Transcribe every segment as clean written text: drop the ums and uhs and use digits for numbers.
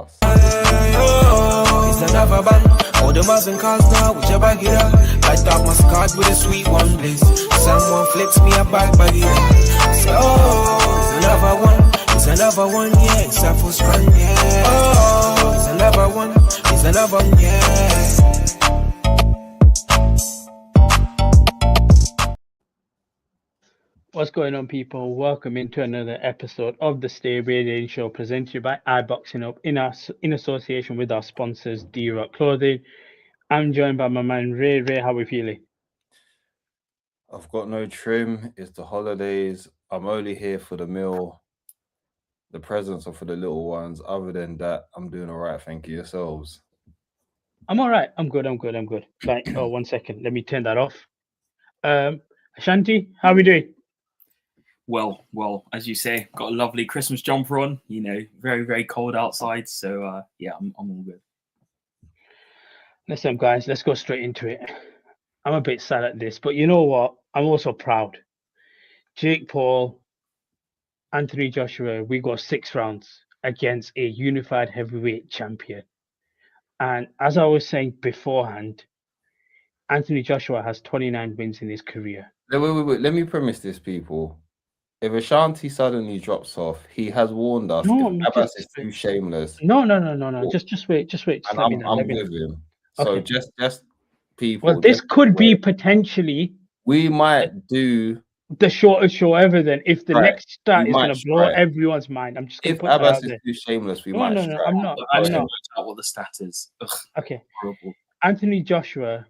fast. It's another bang. All them having cars now, with your bag it up. Light up my card with a sweet one, please. Someone flips me a bag it up. Say, oh, it's another one. It's another one, yeah. It's a full strand, yeah. Oh, it's another one. It's another one, yeah. What's going on, people? Welcome into another episode of the Stay Radio Show, presented by iBoxingHub in association with our sponsors, D-Rock Clothing. I'm joined by my man Ray. Ray, how are we feeling? I've got no trim. It's the holidays. I'm only here for the meal. The presents are for the little ones. Other than that, I'm doing all right. Thank you. Yourselves? I'm all right. I'm good. Right. Oh, 1 second. Let me turn that off. Ashanti, how are we doing? Well, as you say, got a lovely Christmas jumper on. You know, very, very cold outside. So, yeah, I'm all good. Listen, guys, let's go straight into it. I'm a bit sad at this, but you know what? I'm also proud. Jake Paul, Anthony Joshua, we got 6 rounds against a unified heavyweight champion. And as I was saying beforehand, Anthony Joshua has 29 wins in his career. Wait. Let me premise this, people. If Ashanti suddenly drops off, he has warned us. Abbas is too shameless. No. Just wait. Just and let me know. I'm with him. So okay. just people. Well, this could be potentially. We might do the shortest show ever. Then, if the next start is going to blow everyone's mind, I'm just going to put that out there. If Abbas is too shameless, we might. No, I'm not. I'm not. What the stat is? Ugh, okay. Horrible. Anthony Joshua,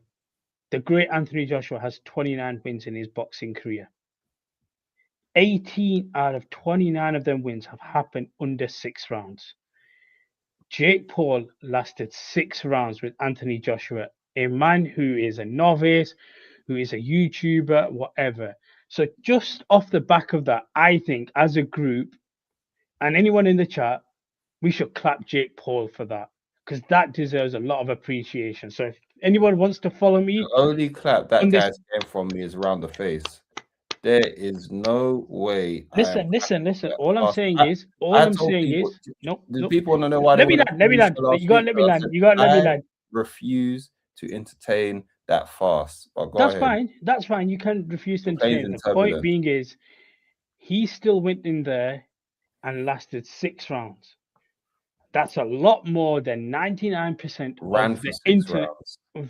the great Anthony Joshua, has 29 wins in his boxing career. 18 out of 29 of them wins have happened under 6 rounds. Jake Paul lasted 6 rounds with Anthony Joshua, a man who is a novice, who is a YouTuber, whatever. So just off the back of that, I think as a group, and anyone in the chat, we should clap Jake Paul for that, because that deserves a lot of appreciation. So if anyone wants to follow me, the only clap that guy's getting from me is around the face. There is no way. Listen. All I'm saying is, no. People want to know why. Let me land. You gotta let me land. I refuse to entertain that fast. That's fine. That's fine. You can refuse to entertain. The point being is, he still went in there and lasted 6 rounds. That's a lot more than 99% of the internet.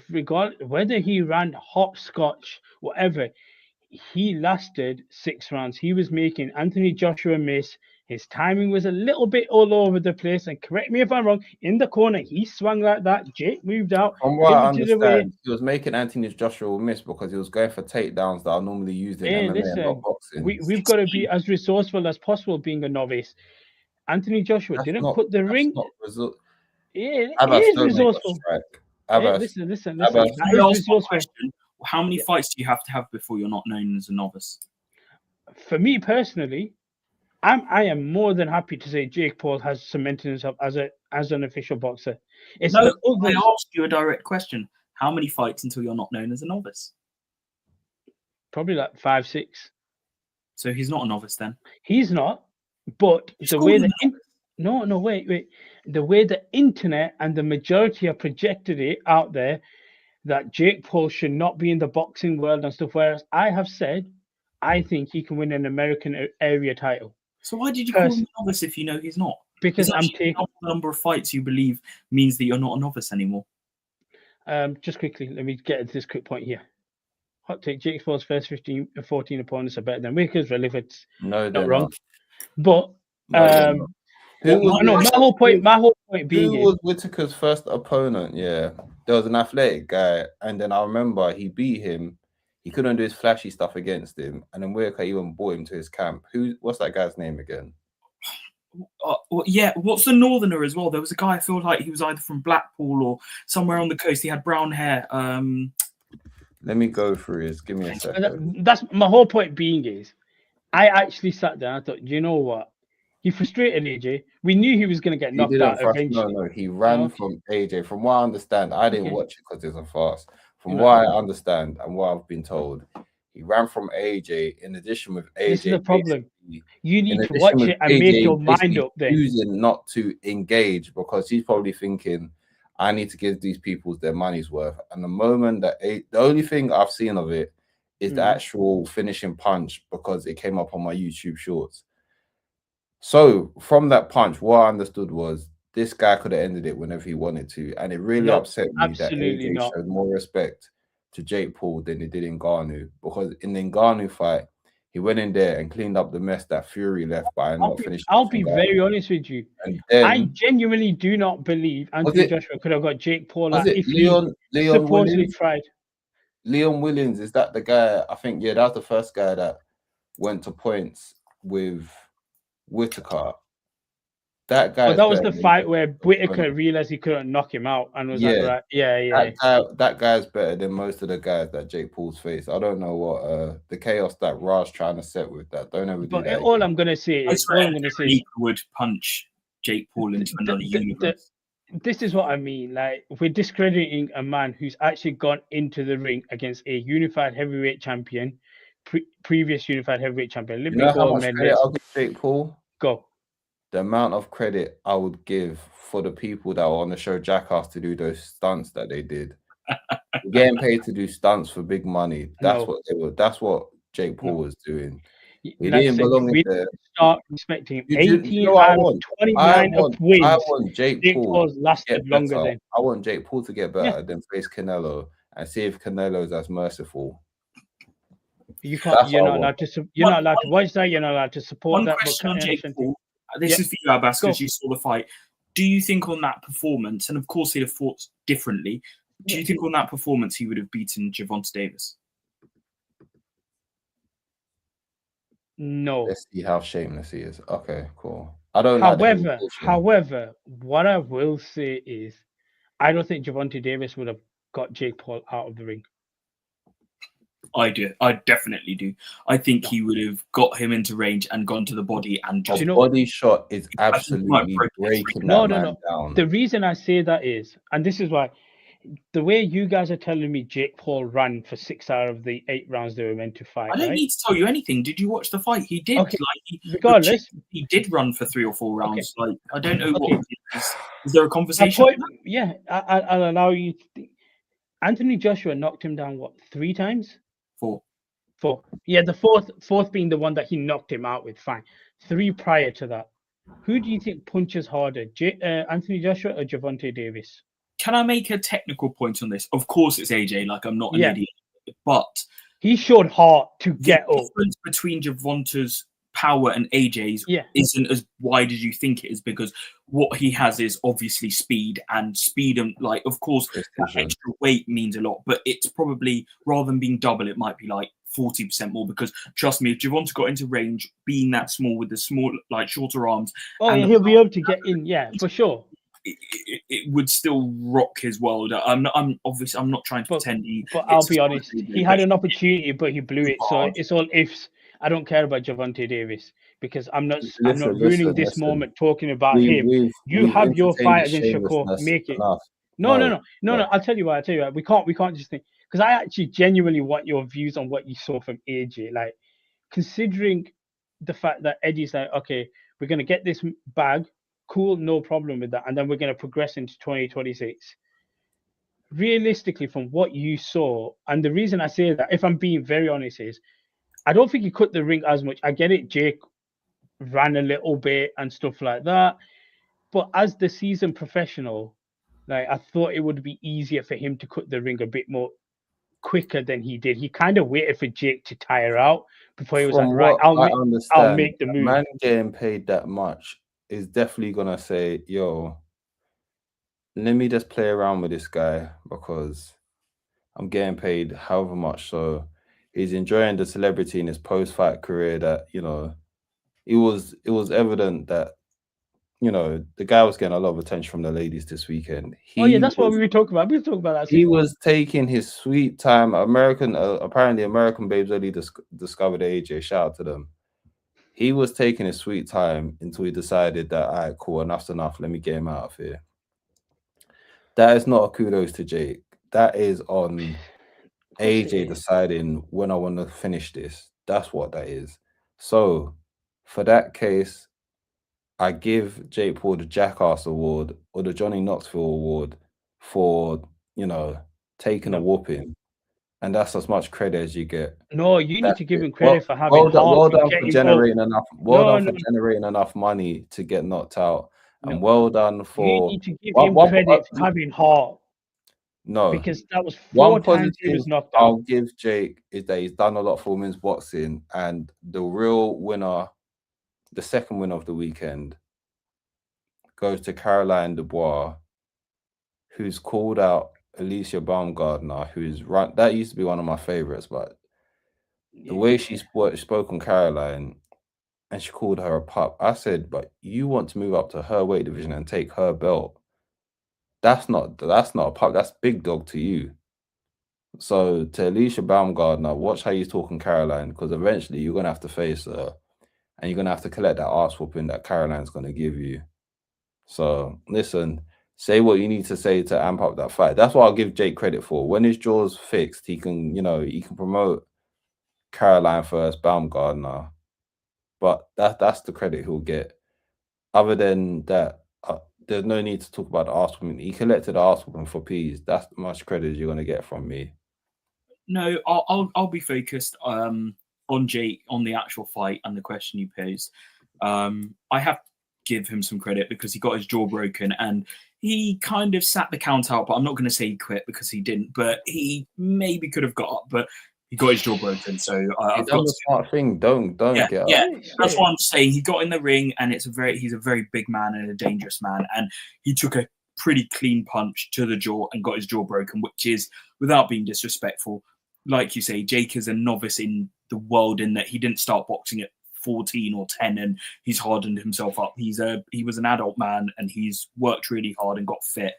Regardless whether he ran hopscotch, whatever. He lasted 6 rounds. He was making Anthony Joshua miss. His timing was a little bit all over the place. And correct me if I'm wrong, in the corner, he swung like that. Jake moved out. From what I understand, he was making Anthony Joshua miss because he was going for takedowns that are normally used in MMA and not boxing. We've got to be as resourceful as possible being a novice. Anthony Joshua didn't put the ring. It is resourceful. Abbas, listen. That is resourceful. How many fights do you have to have before you're not known as a novice? For me personally, I am more than happy to say Jake Paul has cemented himself as an official boxer. I asked you a direct question. How many fights until you're not known as a novice? Probably like 5, 6. So he's not a novice then? He's not. But the way wait. The way the internet and the majority have projected it out there, that Jake Paul should not be in the boxing world and stuff, whereas I have said I think he can win an American area title. So why did you call him a novice if you know he's not? Because I'm taking the number of fights you believe means that you're not a novice anymore. Just quickly, let me get into this quick point here. Hot take: Jake Paul's first 14 opponents are better than Whitaker's. Relevant? No, not wrong. But my whole point being, who was Whitaker's first opponent? Yeah, there was an athletic guy, and then I remember he beat him. He couldn't do his flashy stuff against him, and then Whitaker even brought him to his camp. What's that guy's name again? What's the northerner as well? There was a guy, I feel like he was either from Blackpool or somewhere on the coast. He had brown hair. Let me go through his. Give me a second. That's my whole point being is, I actually sat down. I thought, you know what? He frustrated AJ. We knew he was going to get knocked out eventually. No, he ran from AJ. From what I understand, I didn't watch it because it's a fast. From what I understand and what I've been told, He ran from AJ. In addition with AJ, this is the problem. You need to in watch addition it with and make AJ your mind basically up then. choosing not to engage because he's probably thinking, I need to give these people their money's worth. And the moment that the only thing I've seen of it is the actual finishing punch because it came up on my YouTube shorts. So from that punch, what I understood was this guy could have ended it whenever he wanted to. And it really upset me that AJ showed more respect to Jake Paul than he did in Ngannou, because in the Ngannou fight, he went in there and cleaned up the mess that Fury left by not finishing. I'll be very honest with you. And then, I genuinely do not believe Anthony Joshua could have got Jake Paul out if Leon supposedly Williams? tried. Leon Williams, is that the guy? I think, yeah, that's the first guy that went to points with Whitaker. That guy. That was the fight where Whitaker realized he couldn't knock him out and was like, right, yeah. That guy's better than most of the guys that Jake Paul's faced. I don't know what the chaos that Raj trying to set with that. Don't ever do that. All I'm gonna say is, would punch Jake Paul into another universe. This is what I mean. Like, we're discrediting a man who's actually gone into the ring against a unified heavyweight champion, previous unified heavyweight champion. You know how much credit I'll give Jake Paul? Go. The amount of credit I would give for the people that were on the show Jackass to do those stunts that they did. Getting paid to do stunts for big money. That's what they were. That's what Jake Paul was doing. He didn't belong in there. Start respecting him. 18 out of 29 of wins. I want Jake Paul lasted longer than. I want Jake Paul to get better than face Canelo and see if Canelo's as merciful. You can't. You're not allowed to. You're not allowed to watch that. You're not allowed to support that. One question on Jake Paul. This is for you, Abbas, because you saw the fight. Do you think on that performance, and of course he'd have fought differently, do you think on that performance he would have beaten Gervonta Davis? No. Let's see how shameless he is. Okay, cool. I don't. However, what I will say is, I don't think Gervonta Davis would have got Jake Paul out of the ring. I do. I definitely do. I think he would have got him into range and gone to the body and just... body shot is absolutely breaking that man down. The reason I say that is, and this is why, the way you guys are telling me Jake Paul ran for 6 out of the 8 rounds they were meant to fight. I don't need to tell you anything. Did you watch the fight? He did. Okay. Regardless, he did run for 3 or 4 rounds. Okay. Like, I don't know what. Is there a conversation? Yeah, I'll allow you to think. Anthony Joshua knocked him down 3 times? 4. Yeah, the fourth being the one that he knocked him out with. Fine. 3 prior to that. Who do you think punches harder, Anthony Joshua or Gervonta Davis? Can I make a technical point on this? Of course, it's AJ. Like, I'm not an idiot, but he showed heart to get up. The difference between Gervonta's power and AJ's isn't as wide as you think it is, because what he has is obviously speed, and like, of course, that extra weight means a lot, but it's probably, rather than being double, it might be like 40% more, because trust me, if Gervonta got into range, being that small with the small, like, shorter arms, he'll be able to get in, for sure. It would still rock his world. I'm obviously not trying to pretend but I'll be honest, he had an opportunity, but he blew it. So it's all ifs. I don't care about Gervonta Davis because I'm not ruining this moment talking about him. You have your fight against Shakur. Make it. No. I'll tell you why. We can't just think, because I actually genuinely want your views on what you saw from AJ. Like, considering the fact that Eddie's like, okay, we're gonna get this bag. Cool, no problem with that. And then we're going to progress into 2026. Realistically, from what you saw, and the reason I say that, if I'm being very honest, is I don't think he cut the ring as much. I get it, Jake ran a little bit and stuff like that. But as the seasoned professional, like, I thought it would be easier for him to cut the ring a bit more quicker than he did. He kind of waited for Jake to tire out before he was like, right, I'll make the move. Man getting paid that much is definitely gonna say, yo, let me just play around with this guy because I'm getting paid however much. So he's enjoying the celebrity in his post-fight career that, you know, it was evident that, you know, the guy was getting a lot of attention from the ladies this weekend. That's what we were talking about. We were talking about that. He was taking his sweet time. Apparently American babes only discovered AJ. Shout out to them. He was taking his sweet time until he decided that, all right, cool, enough's enough. Let me get him out of here. That is not a kudos to Jake. That is on AJ deciding when I want to finish this. That's what that is. So for that case, I give Jake Paul the Jackass Award or the Johnny Knoxville Award for, taking a whooping. And that's as much credit as you get. No, you need to give him credit for having heart. Well done for generating enough. Generating enough money to get knocked out, and well done for. You need to give him credit for having heart. No, because that was 4 times he was knocked out. I'll give Jake is that he's done a lot for women's boxing, and the real winner, the second winner of the weekend, goes to Caroline Dubois, who's called out Alicia Baumgardner, who's right. That used to be one of my favorites, but the way she spoke on Caroline, and she called her a pup. I said, but you want to move up to her weight division and take her belt. That's not a pup. That's big dog to you. So to Alicia Baumgardner, watch how you talk on Caroline, because eventually you're gonna have to face her, and you're gonna have to collect that ass whooping that Caroline's gonna give you. So listen, say what you need to say to amp up that fight. That's what I'll give Jake credit for. When his jaw's fixed, he can, he can promote Caroline first, Baumgardner. But that's the credit he'll get. Other than that, there's no need to talk about the ass whooping. He collected the ass whooping for peas. That's the much credit you're gonna get from me. No, I'll be focused on Jake, on the actual fight and the question you posed. I have to give him some credit because he got his jaw broken and he kind of sat the count out, but I'm not going to say he quit because he didn't, but he maybe could have got up, but he got his jaw broken. So I've got the smart thing. Don't get up. Yeah, that's what I'm saying. He got in the ring and he's a very big man and a dangerous man, and he took a pretty clean punch to the jaw and got his jaw broken, which is, without being disrespectful, like you say, Jake is a novice in the world in that he didn't start boxing at 14 or 10 and he's hardened himself up. He was an adult man and he's worked really hard and got fit.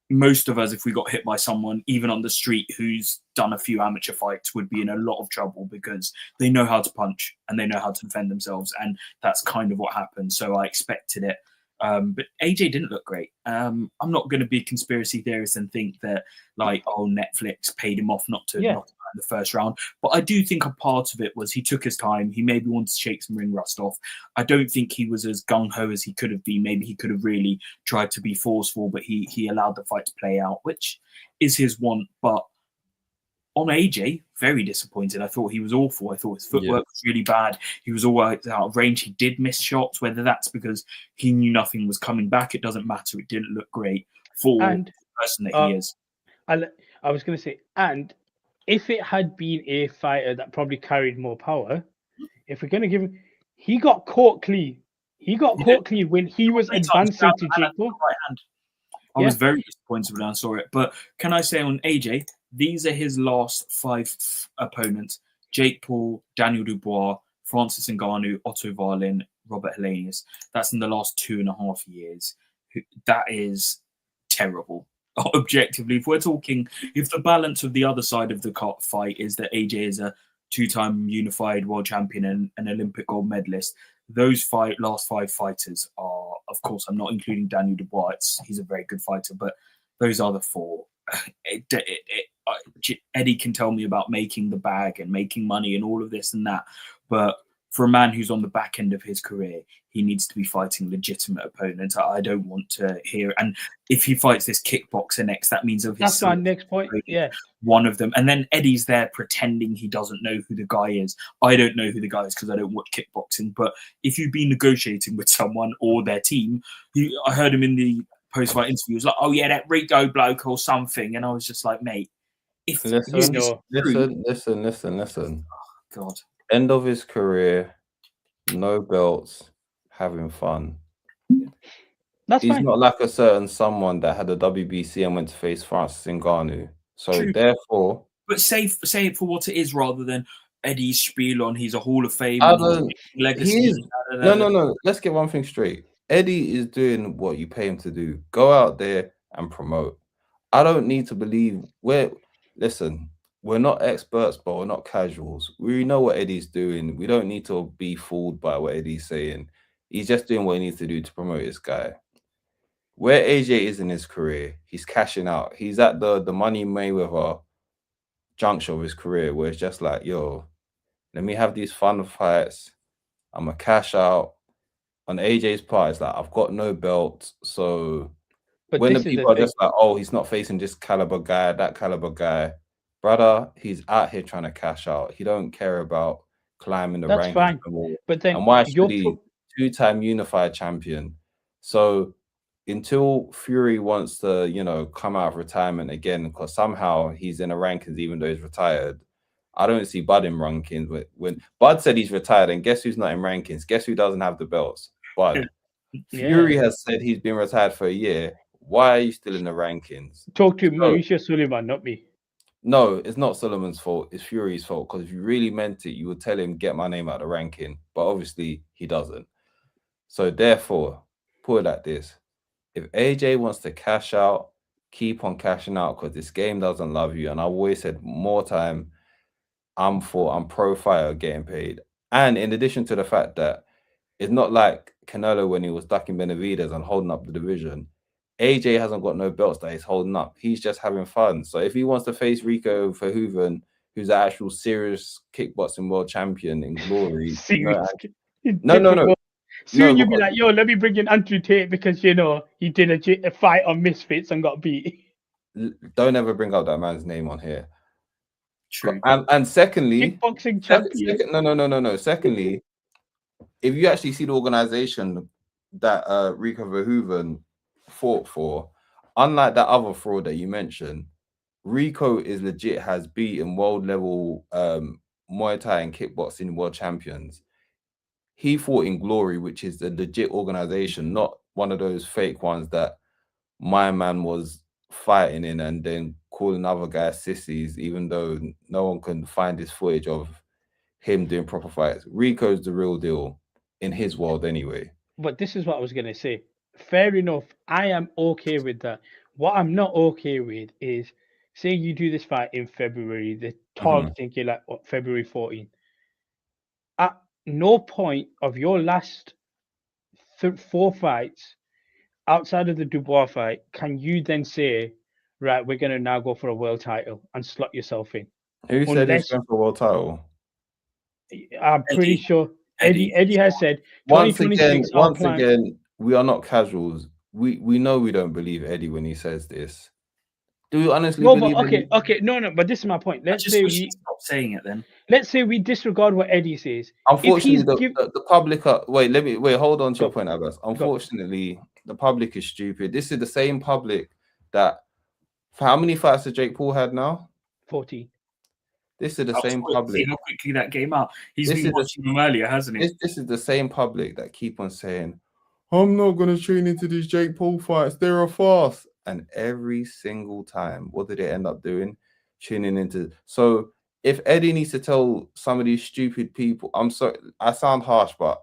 Most of us, if we got hit by someone, even on the street, who's done a few amateur fights, would be in a lot of trouble because they know how to punch and they know how to defend themselves. And that's kind of what happened. So I expected it. But AJ didn't look great. I'm not going to be a conspiracy theorist and think that, Netflix paid him off not to knock him out in the first round. But I do think a part of it was he took his time. He maybe wanted to shake some ring rust off. I don't think he was as gung-ho as he could have been. Maybe he could have really tried to be forceful, but he allowed the fight to play out, which is his want. But on AJ, very disappointed. I thought he was awful. I thought his footwork was really bad. He was always out of range. He did miss shots, whether that's because he knew nothing was coming back. It doesn't matter. It didn't look great for the person that he is. I was going to say, and if it had been a fighter that probably carried more power, if we're going to give him, he got caught clean. He got caught clean when he was advancing to Jake Paul. I was very disappointed when I saw it. But can I say on AJ, these are his last 5 opponents: Jake Paul, Daniel Dubois, Francis Ngannou, Otto Wallin, Robert Helenius. That's in the last 2.5 years. That is terrible. Objectively, if we're talking, if the balance of the other side of the fight is that AJ is a 2-time unified world champion and an Olympic gold medalist, those last 5 fighters are, of course, I'm not including Daniel Dubois. He's a very good fighter, but those are the 4. Eddie can tell me about making the bag and making money and all of this and that, but for a man who's on the back end of his career, he needs to be fighting legitimate opponents. I don't want to hear. And if he fights this kickboxer next, that means that's my next point. Yeah, one of them. And then Eddie's there pretending he doesn't know who the guy is. I don't know who the guy is because I don't watch kickboxing. But if you've been negotiating with someone or their team, I heard him in the post-fight interview. He was like, "Oh yeah, that Rico bloke or something," and I was just like, "Mate, if listen. Oh, God." End of his career, no belts, having fun. He's fine. Not like a certain someone that had a WBC and went to face Francis Ngannou. So therefore, but say it for what it is rather than Eddie's spiel on he's a Hall of Fame legacy. No. Let's get one thing straight. Eddie is doing what you pay him to do. Go out there and promote. I don't need to believe listen. We're not experts, but we're not casuals. We know what Eddie's doing. We don't need to be fooled by what Eddie's saying. He's just doing what he needs to do to promote this guy. Where AJ is in his career, he's cashing out. He's at the Money Mayweather juncture of his career where it's just like, yo, let me have these fun fights. I'm gonna cash out. On AJ's part, it's like, I've got no belt. So when the people are just like, oh, he's not facing this caliber guy, that caliber guy, brother, he's out here trying to cash out. He don't care about climbing the rankings. Fine. But then, and why should he? Two-time unified champion. So until Fury wants to, you know, come out of retirement again, because somehow he's in the rankings even though he's retired, I don't see Bud in rankings. When Bud said he's retired, and guess who's not in rankings? Guess who doesn't have the belts? Bud. Fury has said he's been retired for a year. Why are you still in the rankings? Talk to Mauricio Sullivan, not me. No, it's not Sullivan's fault. It's Fury's fault. Because if you really meant it, you would tell him, get my name out of the ranking. But obviously, he doesn't. So therefore, put it like this. If AJ wants to cash out, keep on cashing out, because this game doesn't love you. And I've always said more time, I'm pro fighter getting paid. And in addition to the fact that it's not like Canelo when he was ducking Benavidez and holding up the division. AJ hasn't got no belts that he's holding up. He's just having fun. So if he wants to face Rico Verhoeven, who's an actual serious kickboxing world champion in Glory, no. Soon you'll be like, yo, let me bring in Andrew Tate because, you know, he did a fight on Misfits and got beat. Don't ever bring up that man's name on here. True. And secondly, kickboxing champion. No. Secondly, if you actually see the organization that Rico Verhoeven fought for, unlike that other fraud that you mentioned, Rico is legit, has beaten world level Muay Thai and kickboxing world champions. He fought in Glory, which is a legit organization, not one of those fake ones that my man was fighting in and then calling other guys sissies, even though no one can find this footage of him doing proper fights. Rico's the real deal in his world anyway. But this is what I was going to say. Fair enough. I am okay with that. What I'm not okay with is, say you do this fight in February, the target thinking like February 14th. At no point of your last 4 fights outside of the Dubois fight can you then say, right, we're going to now go for a world title and slot yourself in. Who said he's going for a world title? I'm pretty sure Eddie has said once again, we are not casuals. We know we don't believe Eddie when he says this. Do you honestly believe no, but this is my point. Let's say we stop saying it then. Let's say we disregard what Eddie says. Unfortunately, the public are hold on to your point, Abbas. Unfortunately, the public is stupid. This is the same public that, for how many fights has Jake Paul had now? 14. This is the same public. How quickly that came out. He's been watching them earlier, hasn't he? This is the same public that keep on saying, I'm not going to tune into these Jake Paul fights. They're a farce. And every single time, what do they end up doing? Tuning into. So if Eddie needs to tell some of these stupid people, I'm sorry, I sound harsh, but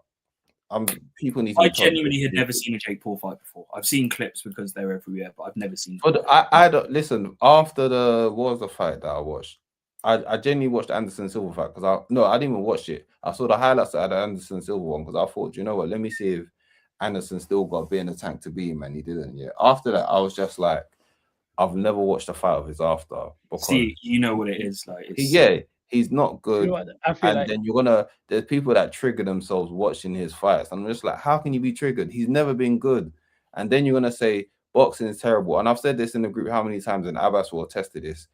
people need to. I genuinely had never seen a Jake Paul fight before. I've seen clips because they're everywhere, but I've never seen. But I don't listen. After what was the fight that I watched? I genuinely watched the Anderson Silva fight because I didn't even watch it. I saw the highlights of the Anderson Silva one because I thought, you know what? Let me see if Anderson still got a bit in the tank to beat him, and he didn't. Yeah. After that, I was just like, I've never watched a fight of his after. Because see, you know what it is like. He's not good. You know then there's people that trigger themselves watching his fights. And I'm just like, how can you be triggered? He's never been good. And then you're gonna say boxing is terrible. And I've said this in the group how many times, and Abbas will attest to this.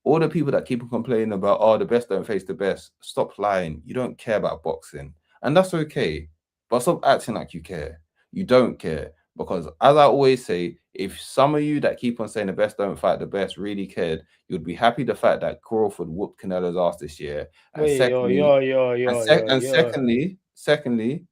All the people that keep on complaining about, the best don't face the best, stop lying. You don't care about boxing. And that's okay. But stop acting like you care. You don't care. Because as I always say, if some of you that keep on saying the best don't fight the best really cared, you'd be happy the fact that Crawford whooped Canelo's ass this year. And secondly,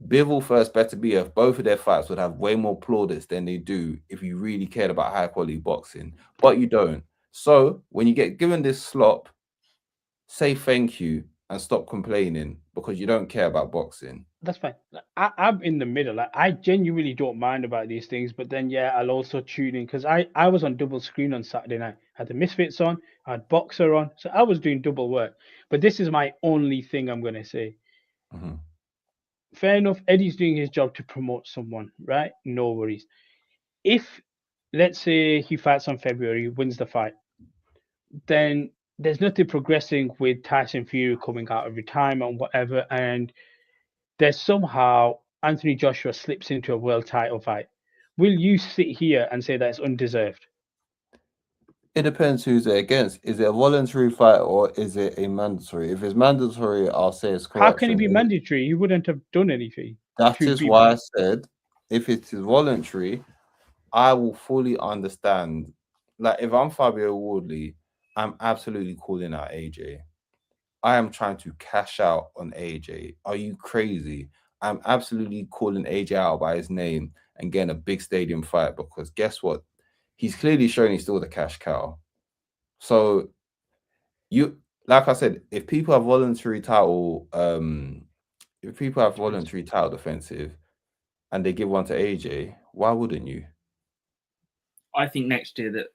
Bivol first better be if both of their fights would have way more plaudits than they do if you really cared about high quality boxing. But you don't. So when you get given this slop, say thank you and stop complaining because you don't care about boxing. That's fine. I'm in the middle. I genuinely don't mind about these things, but then I'll also tune in because I was on double screen on Saturday night. I had the Misfits on, I had Boxer on, so I was doing double work. But this is my only thing I'm going to say. Mm-hmm. Fair enough, Eddie's doing his job to promote someone, right? No worries. If, let's say, he fights on February, wins the fight, then there's nothing progressing with Tyson Fury coming out of retirement, whatever, and there's somehow Anthony Joshua slips into a world title fight. Will you sit here and say that's undeserved? It depends who's it against. Is it a voluntary fight or is it a mandatory? If it's mandatory, I'll say it's correct. How can it be mandatory? He wouldn't have done anything. That is why I said if it is voluntary, I will fully understand. Like if I'm Fabio Wardley, I'm absolutely calling out AJ. I am trying to cash out on AJ. Are you crazy? I'm absolutely calling AJ out by his name and getting a big stadium fight because guess what? He's clearly showing he's still the cash cow. So you, like I said, if people have voluntary title, defensive and they give one to AJ, why wouldn't you? I think next year that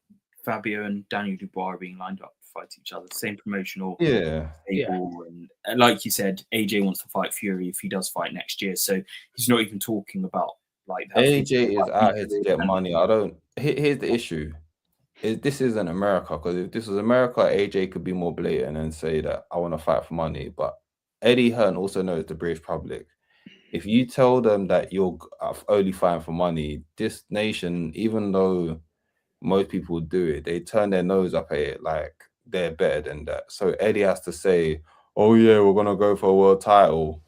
Fabio and Daniel Dubois are being lined up to fight each other, same promotional table, and like you said, AJ wants to fight Fury if he does fight next year. So he's not even talking about like that. AJ is out here to get money. Here's the issue: this isn't America. Because if this was America, AJ could be more blatant and say that I want to fight for money. But Eddie Hearn also knows the British public. If you tell them that you're only fighting for money, this nation, even though most people do it, they turn their nose up at it like they're better than that. So Eddie has to say, oh yeah, we're gonna go for a world title.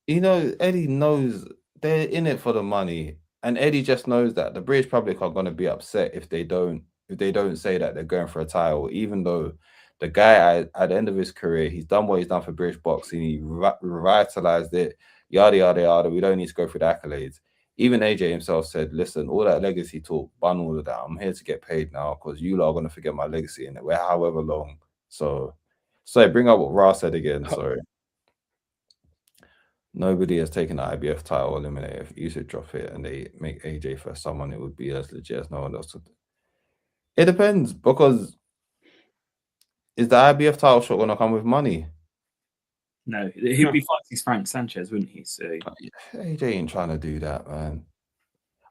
Eddie knows they're in it for the money, and Eddie just knows that the British public are gonna be upset if they don't say that they're going for a title, even though the guy at the end of his career, he's done what he's done for British boxing. He revitalized it, yada yada yada. We don't need to go through the accolades. Even AJ himself said, listen, all that legacy talk, bun all of that. I'm here to get paid now because you lot are going to forget my legacy in it. We're however long. So bring up what Ra said again. Sorry. Nobody has taken the IBF title eliminator. If you should drop it and they make AJ for someone, it would be as legit as no one else would. It depends because is the IBF title shot going to come with money? No, he'd be fighting Frank Sanchez, wouldn't he? So AJ ain't trying to do that, man.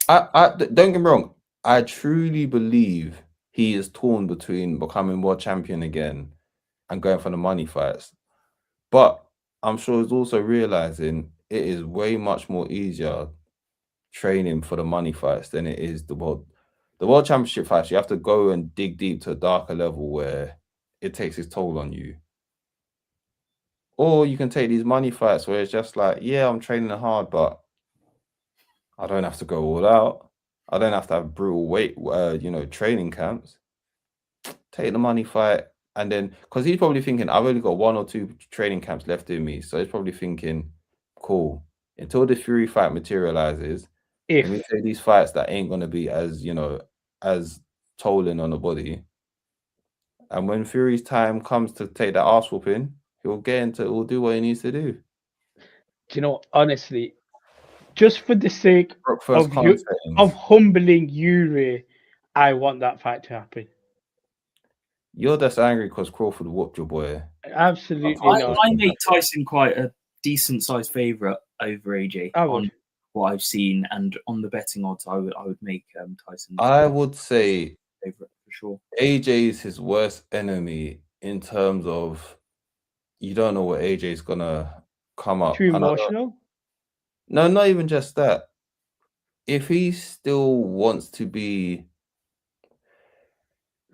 I don't get me wrong. I truly believe he is torn between becoming world champion again and going for the money fights. But I'm sure he's also realizing it is way much more easier training for the money fights than it is the world championship fights. You have to go and dig deep to a darker level where it takes its toll on you. Or you can take these money fights where it's just like, yeah, I'm training hard, but I don't have to go all out. I don't have to have brutal training camps. Take the money fight. And then, because he's probably thinking, I've only got 1 or 2 training camps left in me. So he's probably thinking, cool, until the Fury fight materializes, let me take these fights that ain't going to be as tolling on the body. And when Fury's time comes to take that ass whooping, he'll do what he needs to do. Honestly, just for the sake of humbling Yuri, I want that fight to happen. You're just angry because Crawford whooped your boy. Absolutely not. I make Tyson quite a decent sized favourite over AJ on what I've seen, and on the betting odds, I would make Tyson. I would say favourite for sure. AJ is his worst enemy in terms of you don't know what AJ is gonna come up. Too emotional? No, not even just that. If he still wants to be,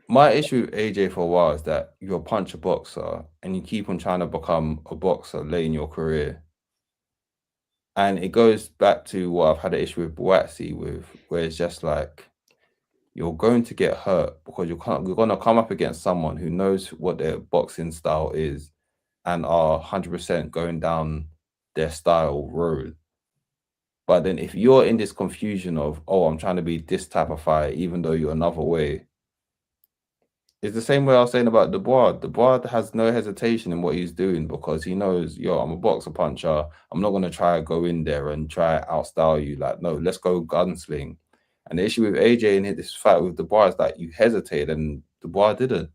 my issue with AJ for a while is that you're a puncher boxer and you keep on trying to become a boxer late in your career. And it goes back to what I've had an issue with Buatsi with, where it's just like you're going to get hurt because you're going to come up against someone who knows what their boxing style is and are 100% going down their style road. But then if you're in this confusion of, oh, I'm trying to be this type of fighter, even though you're another way, it's the same way I was saying about Dubois. Dubois has no hesitation in what he's doing because he knows, I'm a boxer puncher. I'm not going to try to go in there and try to outstyle you. Like, no, let's go gunsling. And the issue with AJ in this fight with Dubois is that you hesitated and Dubois didn't.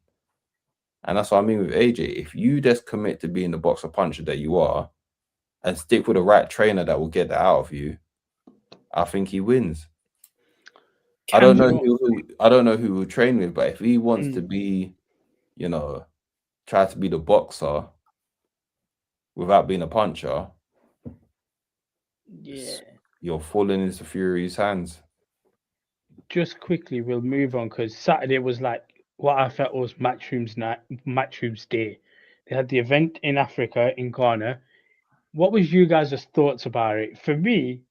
And that's what I mean with AJ. If you just commit to being the boxer puncher that you are and stick with the right trainer that will get that out of you, I think he wins. I don't know who will train with, but if he wants to be, you know, try to be the boxer without being a puncher, you're falling into Fury's hands. Just quickly, we'll move on because Saturday was like what I felt was Matchroom's day. They had the event in Africa, in Ghana. What was you guys' thoughts about it? For me,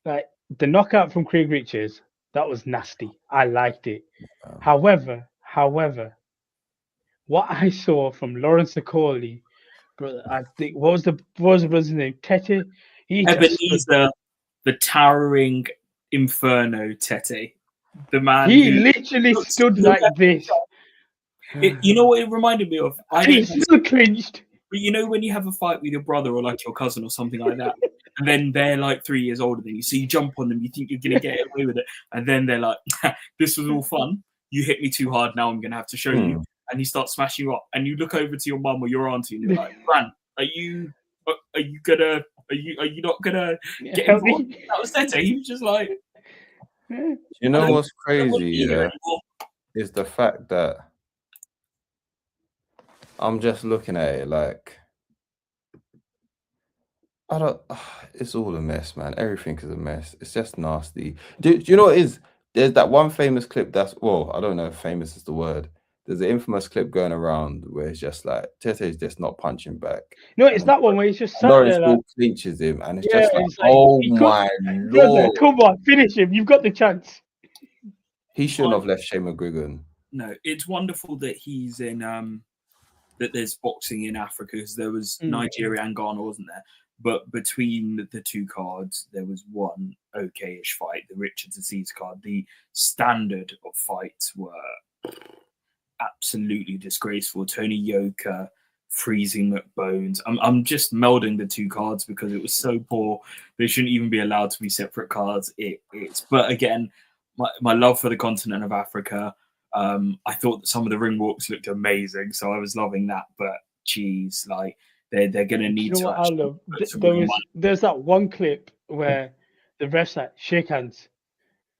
like the knockout from Craig Richards, that was nasty. I liked it. However, what I saw from Lawrence Okoli, brother, I think what was the brother's name? Tete. Ebenezer, the towering Inferno Tete. The man he literally stood like this. You know what it reminded me of? He still clinched. But you know when you have a fight with your brother or like your cousin or something like that, and then they're like 3 years older than you, so you jump on them, you think you're gonna get away with it, and then they're like, "This was all fun. You hit me too hard. Now I'm gonna have to show you." And you start smashing you up, and you look over to your mum or your auntie, and you're like, "Gran, are you not gonna get involved?" That was Tete. He was just like, you know what's crazy? Is the fact that I'm just looking at it like it's all a mess, man. Everything is a mess. It's just nasty. Do you know what it is? There's that one famous clip I don't know if famous is the word. There's an infamous clip going around where it's just like Tete's just not punching back. No, it's that one where he's just sat Lawrence there, like, clinches him, and it's just like, oh my lord! Come on, finish him. You've got the chance. He shouldn't have left Shane McGuigan. No, it's wonderful that he's in. That there's boxing in Africa, because there was Nigeria and Ghana, wasn't there? But between the two cards, there was one okay-ish fight, the Richards Aziz card. The standard of fights were absolutely disgraceful. Tony Yoka, freezing McBones. I'm just melding the two cards because it was so poor. They shouldn't even be allowed to be separate cards. But again, my love for the continent of Africa. I thought that some of the ring walks looked amazing, so I was loving that. But geez, like they're gonna need to. I love? There's that one clip where the ref's like shake hands,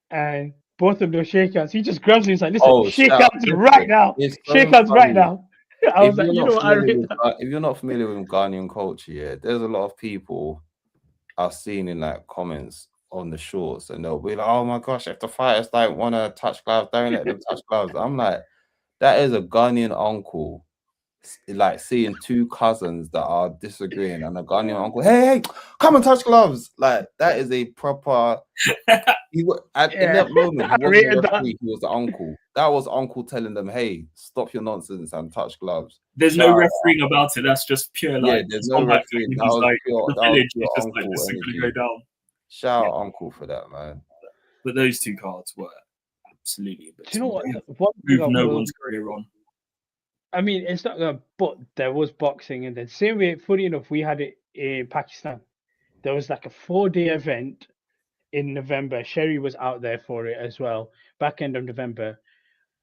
and both of them shake hands. He just grabs him. He's like, "Listen, shake hands right now. Shake hands right now." I was like, you know what? If you're not familiar with Ghanaian culture, there's a lot of people I've seen in like comments on the shorts, and they'll be like, "Oh my gosh, if the fighters don't want to touch gloves, don't let them touch gloves." I'm like, that is a Ghanaian uncle, like seeing two cousins that are disagreeing, and a Ghanaian uncle, hey, come and touch gloves. Like that is a proper. In that moment, he wasn't the referee, he was the uncle. That was uncle telling them, "Hey, stop your nonsense and touch gloves." There's no refereeing about it. That's just pure like. There's no refereeing. That was pure uncle energy. Go down. Shout out uncle for that, man. But those two cards were absolutely. Do you know what? No one's career on. I mean, it's not gonna. But there was boxing, and then same way. Funny enough, we had it in Pakistan. There was like a 4-day event in November. Sherry was out there for it as well, back end of November.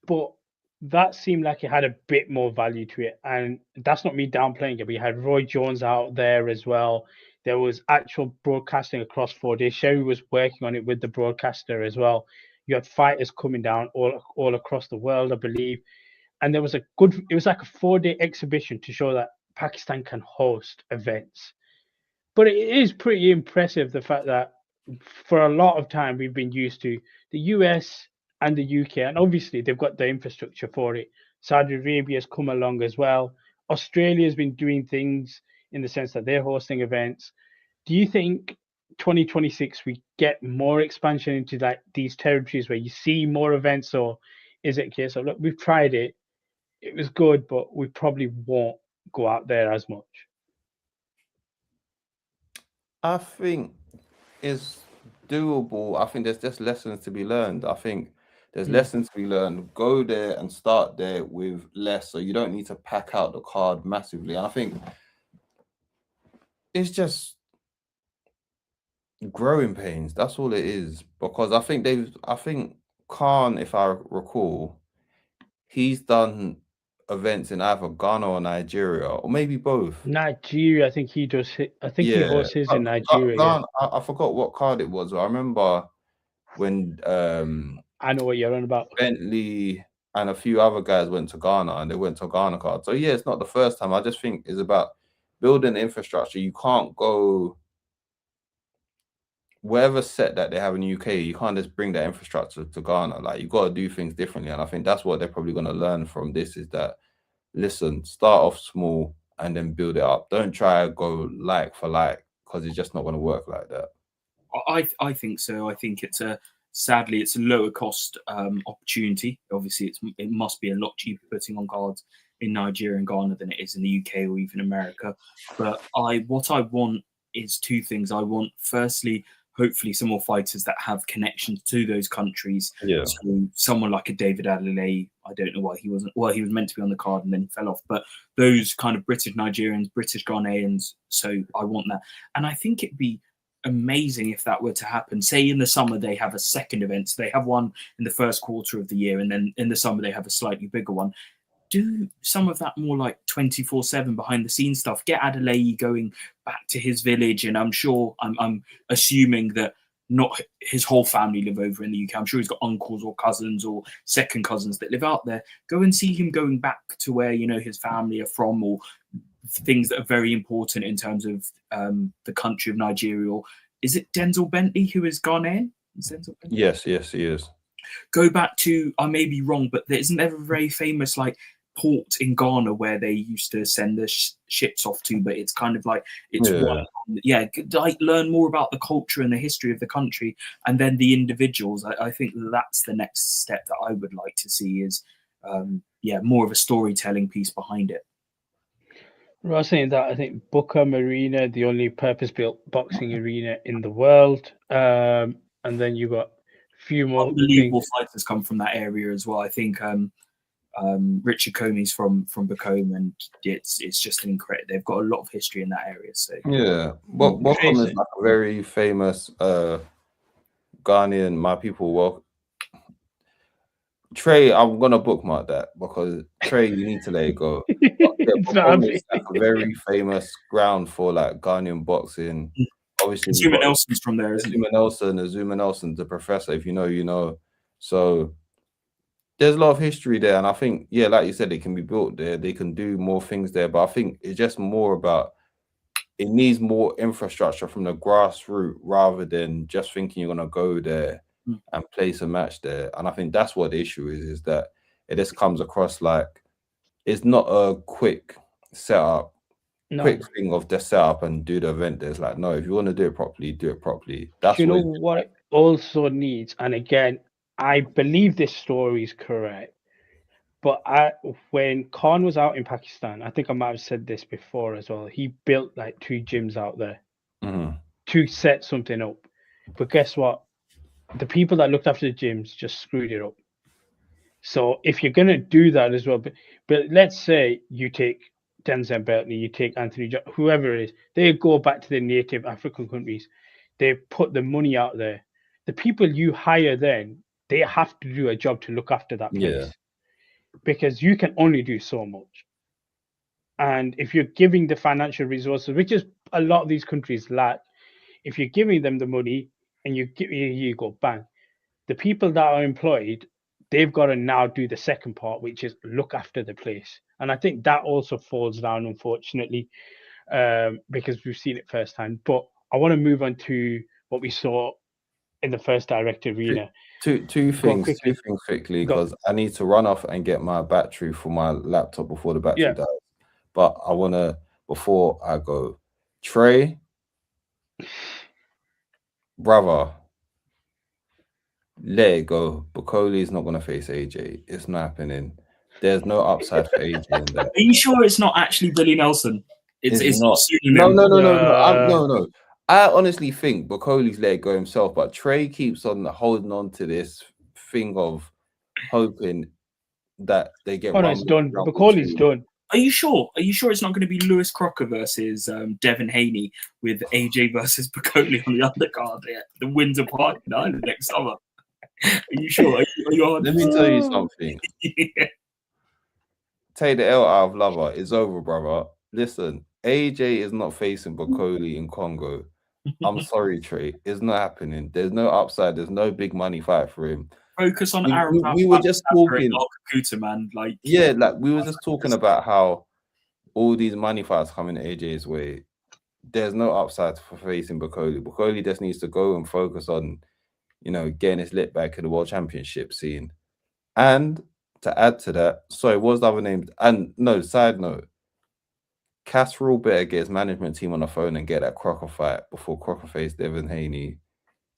But that seemed like it had a bit more value to it, and that's not me downplaying it. We had Roy Jones out there as well. There was actual broadcasting across 4 days. Sherry was working on it with the broadcaster as well. You had fighters coming down all across the world, I believe. And there was it was like a 4-day exhibition to show that Pakistan can host events. But it is pretty impressive, the fact that for a lot of time we've been used to the US and the UK, and obviously they've got the infrastructure for it. Saudi Arabia's come along as well. Australia's been doing things in the sense that they're hosting events. Do you think 2026 we get more expansion into like these territories where you see more events, or is it a case of, look, we've tried it, it was good, but we probably won't go out there as much? I think it's doable. I think there's just lessons to be learned. I think there's lessons to be learned. Go there and start there with less, so you don't need to pack out the card massively. And I think it's just growing pains. That's all it is. Because I think Khan, if I recall, he's done events in either Ghana or Nigeria, or maybe both. Nigeria, I think he does. I think he hosts his in Nigeria. Ghana, I forgot what card it was. I remember when I know what you're on about. Bentley and a few other guys went to Ghana, and they went to Ghana card. So yeah, it's not the first time. I just think it's about building infrastructure. You can't go whatever set that they have in the UK. You can't just bring that infrastructure to Ghana. Like, you got to do things differently, and I think that's what they're probably going to learn from this. Is that, listen, start off small and then build it up. Don't try to go like for like, because it's just not going to work like that. I think so. I think sadly it's a lower cost opportunity. Obviously, it must be a lot cheaper putting on cards in Nigeria and Ghana than it is in the UK or even America. But what I want is two things. I want, firstly, hopefully some more fighters that have connections to those countries. Yeah. So someone like a David Adeleye, I don't know why he wasn't. Well, he was meant to be on the card and then he fell off. But those kind of British Nigerians, British Ghanaians. So I want that, and I think it'd be amazing if that were to happen. Say in the summer they have a second event. So they have one in the first quarter of the year, and then in the summer they have a slightly bigger one. Do some of that more like 24/7 behind the scenes stuff. Get Adeleye going back to his village, and I'm sure, I'm assuming that not his whole family live over in the UK. I'm sure he's got uncles or cousins or second cousins that live out there. Go and see him going back to where, you know, his family are from, or things that are very important in terms of the country of Nigeria. Or is it Denzel Bentley who is Ghanaian? Yes, he is. Go back to, I may be wrong, but isn't there a very famous like port in Ghana where they used to send the ships off to, but it's kind of like like learn more about the culture and the history of the country, and then the individuals. I think that's the next step that I would like to see is more of a storytelling piece behind it. Well, saying that, I think Buckham Arena, the only purpose-built boxing arena in the world, and then you got a few more unbelievable fighters come from that area as well. I think Richard Comey's from Buckham, and it's just incredible. They've got a lot of history in that area. So yeah, Buckham is like a very famous Ghanaian. My people, well, Trey, I'm gonna bookmark that, because Trey, you need to let it go. Buckham is like a very famous ground for like Ghanaian boxing. Obviously, Zuma Nelson's from there, isn't it? Zuma Nelson, the professor. If you know, you know. So there's a lot of history there, and I think, yeah, like you said, it can be built there. They can do more things there, but I think it's just more about, it needs more infrastructure from the grassroots rather than just thinking you're gonna go there and place a match there. And I think that's what the issue is that it just comes across like it's not a quick setup, quick thing of just set up and do the event. There's like, no, if you want to do it properly, do it properly. That's, you know what it also needs, and again, I believe this story is correct, but when Khan was out in Pakistan, I think I might have said this before as well, he built like 2 gyms out there to set something up. But guess what? The people that looked after the gyms just screwed it up. So if you're going to do that as well, but let's say you take Denzel Bentley, you take Anthony, whoever it is, they go back to their native African countries. They put the money out there. The people you hire then, they have to do a job to look after that place, because you can only do so much. And if you're giving the financial resources, which is a lot of these countries lack, if you're giving them the money and you go bang, the people that are employed, they've got to now do the second part, which is look after the place. And I think that also falls down, unfortunately, because we've seen it firsthand. But I want to move on to what we saw in the first direct arena. Two things quickly, because I need to run off and get my battery for my laptop before the battery dies. But I want to, before I go, Trey, brother, let it go. Bukoli is not going to face AJ. It's not happening. There's no upside for AJ in that. Are you sure it's not actually Billy Nelson? It's not. No. I honestly think Bukoli's let it go himself, but Trey keeps on holding on to this thing of hoping that they get. Oh no, it's done. Bukoli's done. Are you sure? Are you sure it's not going to be Lewis Crocker versus Devin Haney with AJ versus Bukoli on the undercard at the Windsor Park next summer? Are you sure? Are you on? Let me tell you something. Take the L out of Lover. It's over, brother. Listen, AJ is not facing Bukoli in Congo. I'm sorry, Trey. It's not happening. There's no upside. There's no big money fight for him. Focus on we were just talking. Man. Like, yeah, like we were just talking about how all these money fights coming AJ's way. There's no upside for facing Bukoli. Bukoli just needs to go and focus on, getting his lit back in the World Championship scene. And to add to that, sorry, what's the other name? And no, side note, Casserole better get his management team on the phone and get that Crocker fight before Crocker face Devin Haney.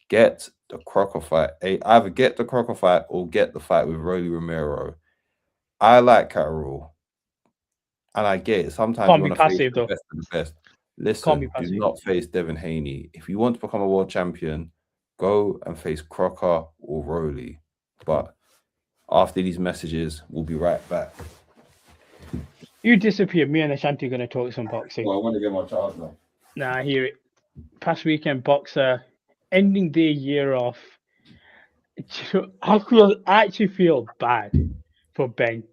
Get the Crocker fight. Either get the Crocker fight or get the fight with Rolly Romero. I like Casserole. And I get it. Sometimes you want to face the best of the best. Listen, do not face Devin Haney. If you want to become a world champion, go and face Crocker or Rolly. But after these messages, we'll be right back. You disappear. Me and Ashanti are going to talk some boxing. Well, I want to get my child now. Nah, I hear it. Past weekend, Boxer ending their year off. I actually feel bad for Ben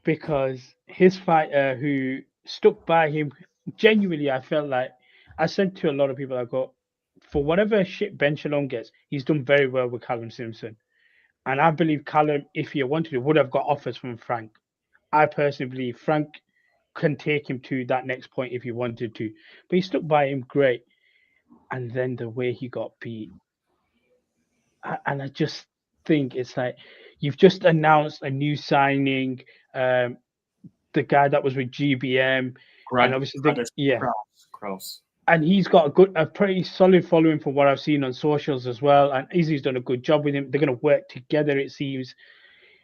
because his fighter who stuck by him, genuinely, I felt like I said to a lot of people, I go, for whatever shit Ben Shalom gets, he's done very well with Callum Simpson. And I believe Callum, if he wanted to, would have got offers from Frank. I personally believe Frank can take him to that next point if he wanted to. But he stuck by him, great. And then the way he got beat. And I just think it's like, you've just announced a new signing, the guy that was with GBM. And obviously, Kraus. And he's got a pretty solid following from what I've seen on socials as well. And Izzy's done a good job with him. They're going to work together, it seems.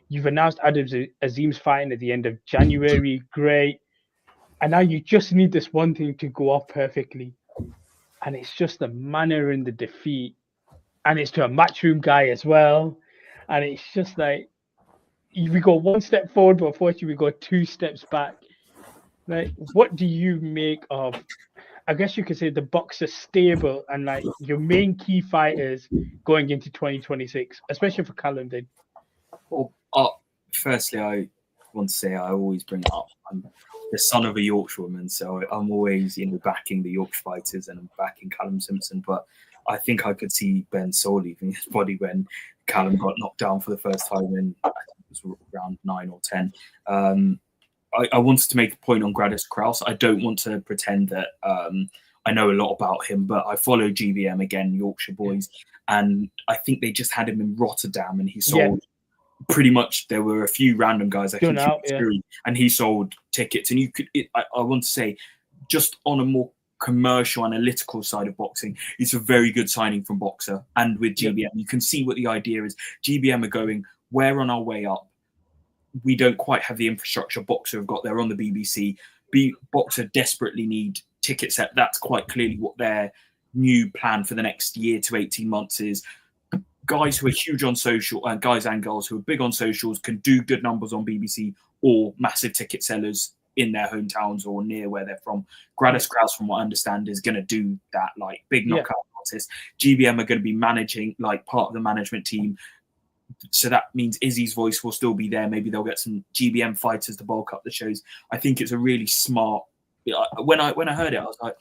You've announced Adam Azim's fighting at the end of January. Great. And now you just need this one thing to go off perfectly. And it's just the manner in the defeat. And it's to a matchroom guy as well. And it's just like, we go one step forward, but unfortunately we go 2 steps back. Like, what do you make of, I guess you could say, the Boxer stable and like your main key fighters going into 2026, especially for Callum then? Well, firstly, I want to say I always bring it up. I'm the son of a Yorkshireman, so I'm always, backing the Yorkshire fighters and I'm backing Callum Simpson. But I think I could see Ben Soul leaving his body when Callum got knocked down for the first time in, I think it was around 9 or 10. I wanted to make a point on Gradis Kraus. I don't want to pretend that I know a lot about him, but I follow GBM again, Yorkshire boys, and I think they just had him in Rotterdam, and he sold pretty much. There were a few random guys I think and he sold tickets. And you could, I want to say, just on a more commercial, analytical side of boxing, it's a very good signing from Boxer. And with GBM, you can see what the idea is. GBM are going, we're on our way up. We don't quite have the infrastructure Boxer have got. They're on the BBC. Boxer desperately need tickets. That's quite clearly what their new plan for the next year to 18 months is. Guys who are huge on social, guys and girls who are big on socials, can do good numbers on BBC or massive ticket sellers in their hometowns or near where they're from. Gradis Kraus, from what I understand, is going to do that, like big knockout artists. GBM are going to be managing, like part of the management team. So that means Izzy's voice will still be there. Maybe they'll get some GBM fighters to bulk up the shows. I think it's a really smart. When I heard it, I was like,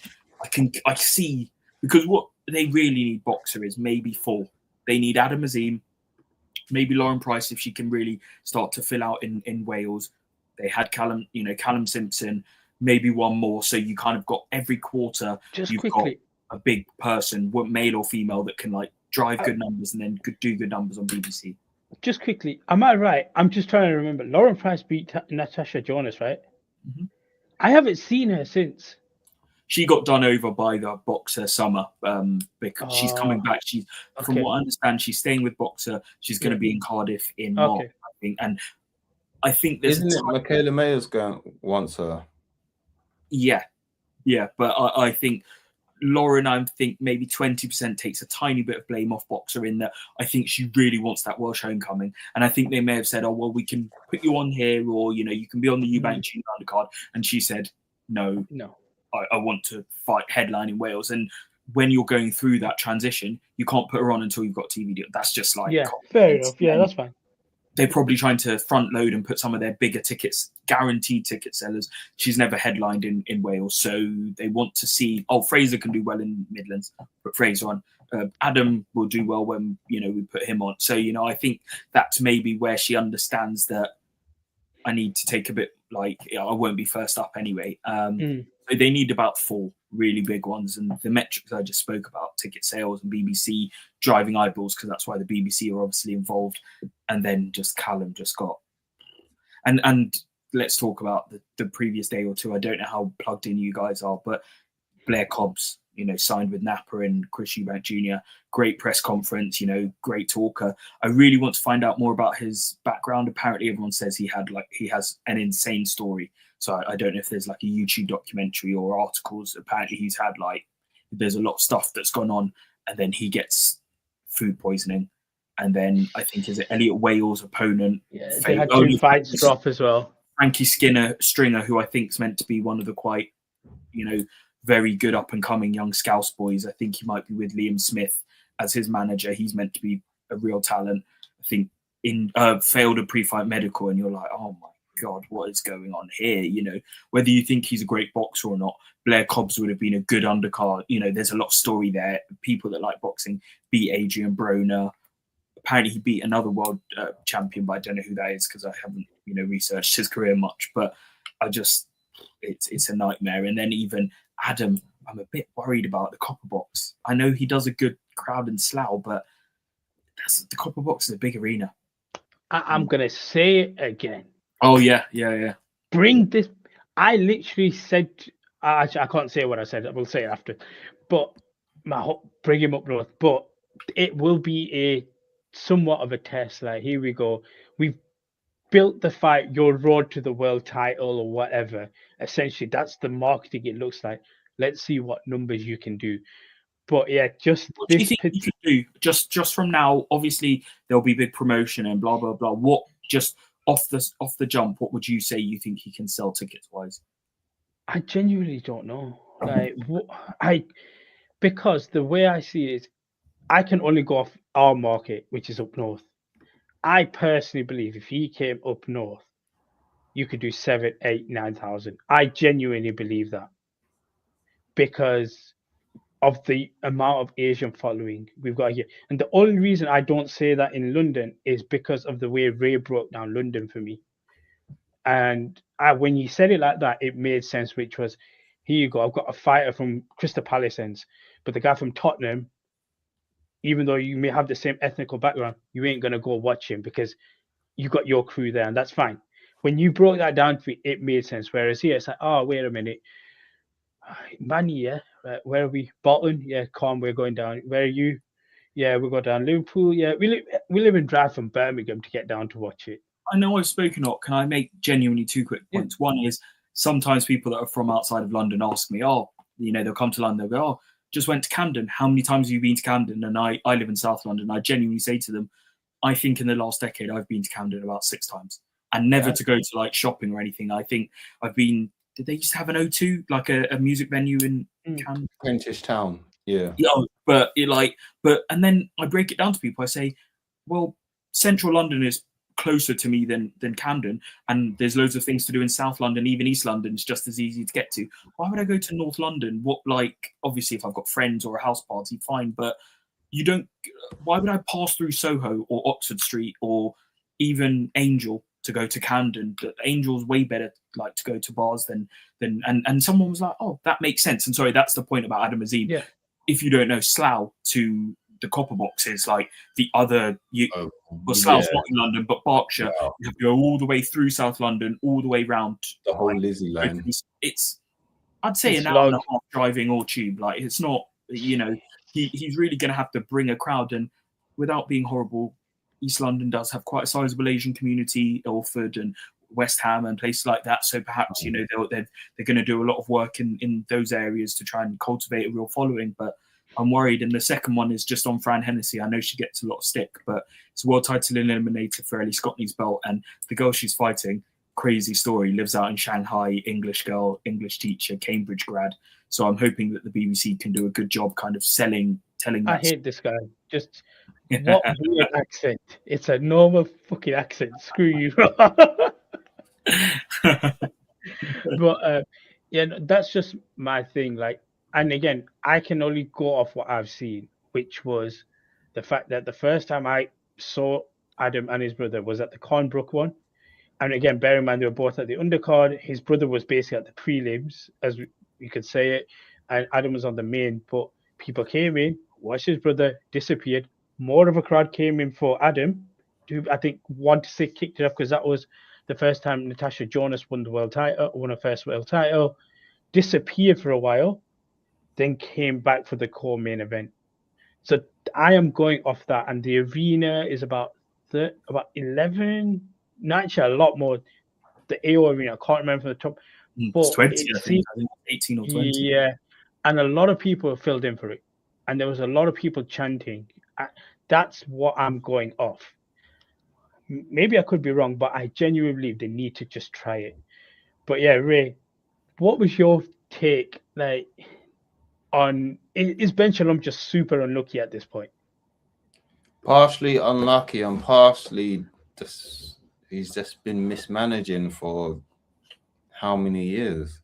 I see, because what they really need Boxer is maybe 4. They need Adam Azim, maybe Lauren Price if she can really start to fill out in Wales. They had Callum Simpson, maybe one more. So you kind of got every quarter. You've got a big person, male or female, that can like drive good numbers and then could do good numbers on BBC. Just quickly, am I right? I'm just trying to remember. Lauren Price beat Natasha Jonas, right? Mm-hmm. I haven't seen her since. She got done over by the Boxer Summer because she's coming back. From what I understand, she's staying with Boxer. She's going to be in Cardiff in March, I think. And I think there's Michaela Mayer's wants her. Yeah, but I think Lauren, I think maybe 20% takes a tiny bit of blame off Boxer in that I think she really wants that Welsh homecoming. And I think they may have said, oh, well, we can put you on here, or, you can be on the Eubank Tune undercard. And she said, no. I want to fight headline in Wales. And when you're going through that transition, you can't put her on until you've got a TV deal. That's just like... Yeah, fair enough. Yeah, that's fine. They're probably trying to front load and put some of their bigger tickets, guaranteed ticket sellers. She's never headlined in Wales. So they want to see... Oh, Fraser can do well in Midlands. Put Fraser on. Adam will do well when, you know, we put him on. So, you know, I think that's maybe where she understands that I need to take a bit, like, I won't be first up anyway. So they need about 4 really big ones. And the metrics I just spoke about, ticket sales and BBC driving eyeballs, because that's why the BBC are obviously involved. And then just Callum just got... And let's talk about the previous day or two. I don't know how plugged in you guys are, but Blair Cobbs, you know, signed with Napa and Chris Eubank Jr. Great press conference, you know, great talker. I really want to find out more about his background. Apparently, everyone says he has an insane story. So I don't know if there's like a YouTube documentary or articles. Apparently, he's had there's a lot of stuff that's gone on, and then he gets food poisoning. And then I think is it Elliot Wales' opponent? Yeah, they had 2 fights drop as well. Frankie Stringer, who I think is meant to be one of the quite, you know, very good up and coming young Scouse boys. I think he might be with Liam Smith as his manager. He's meant to be a real talent. I think failed a pre-fight medical, and you're like, oh my God, what is going on here? You know, whether you think he's a great boxer or not, Blair Cobbs would have been a good undercard. You know, there's a lot of story there. People that like boxing beat Adrian Broner. Apparently he beat another world champion, but I don't know who that is because I haven't, you know, researched his career much. But it's a nightmare. And then even Adam, I'm a bit worried about the Copper Box. I know he does a good crowd in Slough, but the Copper Box is a big arena. I'm gonna say it again. Oh yeah. Bring this. I literally said. I can't say what I said. I will say it after. But bring him up north. But it will be a somewhat of a test. Like, here we go. We've built the fight, your road to the world title or whatever. Essentially, that's the marketing it looks like. Let's see what numbers you can do. But yeah, just what do you think you could do just from now? Obviously, there'll be big promotion and blah blah blah. What just off the jump? What would you say you think he can sell tickets wise? I genuinely don't know. Because the way I see it is, I can only go off our market, which is up north. I personally believe if he came up north, you could do 7, 8, 9,000. I genuinely believe that because of the amount of Asian following we've got here. And the only reason I don't say that in London is because of the way Ray broke down London for me. And when you said it like that, it made sense, which was, here you go, I've got a fighter from Crystal Palace ends, but the guy from Tottenham, even though you may have the same ethnical background, you ain't going to go watch him because you got your crew there, and that's fine. When you broke that down to me, it made sense. Whereas here, it's like, oh, wait a minute. Manny, yeah? Right, where are we? Bolton? Yeah, calm, we're going down. Where are you? Yeah, we'll go down. Liverpool? Yeah, we live and drive from Birmingham to get down to watch it. I know I've spoken up. Can I make genuinely 2 quick points? Yeah. One is sometimes people that are from outside of London ask me, oh, you know, they'll come to London, they'll go, oh, just went to Camden. How many times have you been to Camden? And I live in South London. I genuinely say to them, I think in the last decade, I've been to Camden about 6 times and never to go to like shopping or anything. I think I've been, did they used to have an O2, like a music venue in Camden? Kentish Town. Yeah. And then I break it down to people. I say, well, central London is closer to me than Camden, and there's loads of things to do in South London. Even East London is just as easy to get to. Why would I go to North London? Obviously if I've got friends or a house party, fine, but why would I pass through Soho or Oxford Street or even Angel to go to Camden? Angel's way better like to go to bars than and someone was like, oh, that makes sense. And sorry, that's the point about Adam Azim. Yeah. If you don't know, Slough to the Copper Box is like the other. Slough's not in London, but Berkshire. Yeah. You have to go all the way through South London, all the way round the whole Lizzie line. I'd say an hour and a half driving or tube. Like, it's not, you know, he's really going to have to bring a crowd. And without being horrible, East London does have quite a sizable Asian community, Ilford and West Ham and places like that. So perhaps, you know, they're going to do a lot of work in those areas to try and cultivate a real following. But I'm worried. And the second one is just on Fran Hennessy. I know she gets a lot of stick, but it's a world title eliminator for Ellie Scotney's belt. And the girl she's fighting, crazy story, lives out in Shanghai, English girl, English teacher, Cambridge grad. So I'm hoping that the BBC can do a good job kind of telling I hate this guy. Just what weird accent. It's a normal fucking accent. Screw you. But yeah, that's just my thing. Like, and again, I can only go off what I've seen. which was the fact that the first time I saw Adam and his brother was at the Cornbrook one. And again, bear in mind, they were both at the undercard. His brother was basically at the prelims, as we could say it. And Adam was on the main. But people came in, watched his brother, disappeared. More of a crowd came in for Adam, who I think 1-6 kicked it off because that was the first time Natasha Jonas won the world title, won her first world title, disappeared for a while, then came back for the core main event. So I am going off that. And the arena is about 11... No, actually, a lot more. The AO arena, I can't remember from the top. But 20, I think 18 or 20. Yeah, and a lot of people filled in for it. And there was a lot of people chanting. That's what I'm going off. Maybe I could be wrong, but I genuinely believe they need to just try it. But yeah, Ray, what was your take on... Is Ben Shalom just super unlucky at this point? Partially unlucky and partially he's just been mismanaging for how many years?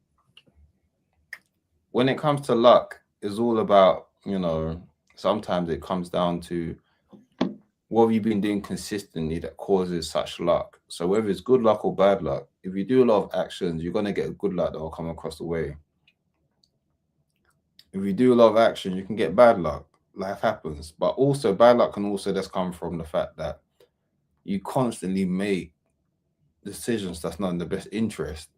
When it comes to luck, it's all about, sometimes it comes down to what have you been doing consistently that causes such luck. So whether it's good luck or bad luck, if you do a lot of actions, you're going to get good luck that will come across the way. If you do a lot of action, you can get bad luck. Life happens. But also bad luck can also just come from the fact that you constantly make decisions that's not in the best interest.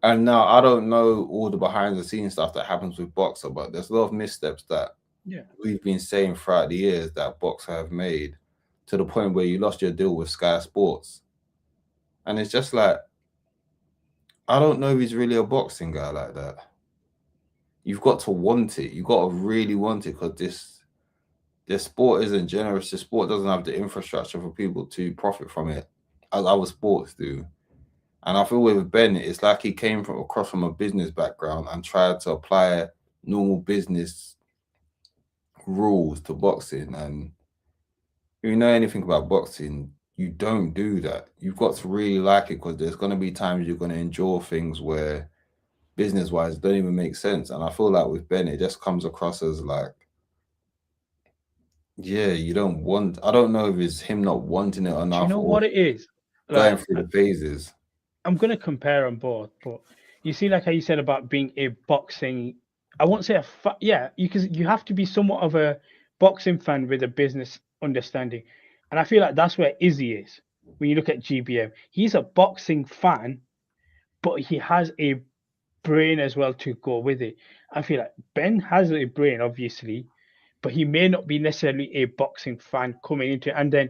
And now I don't know all the behind the scenes stuff that happens with Boxer, but there's a lot of missteps that we've been saying throughout the years that Boxer have made, to the point where you lost your deal with Sky Sports. And it's just like, I don't know if he's really a boxing guy like that. You've got to want it. You've got to really want it, because this sport isn't generous. The sport doesn't have the infrastructure for people to profit from it as other sports do. And I feel with Ben, it's like he came across from a business background and tried to apply normal business rules to boxing. And if you know anything about boxing, you don't do that. You've got to really like it, because there's going to be times you're going to endure things where business-wise don't even make sense. And I feel like with Ben, it just comes across as like, you don't want... I don't know if it's him not wanting it enough. Do you know what it is? Going through the phases. I'm going to compare them both, but you see, like how you said about being a boxing... I won't say because you have to be somewhat of a boxing fan with a business understanding. And I feel like that's where Izzy is. When you look at GBM, he's a boxing fan, but he has a brain as well to go with it. I feel like Ben has a brain, obviously, but he may not be necessarily a boxing fan coming into it. And then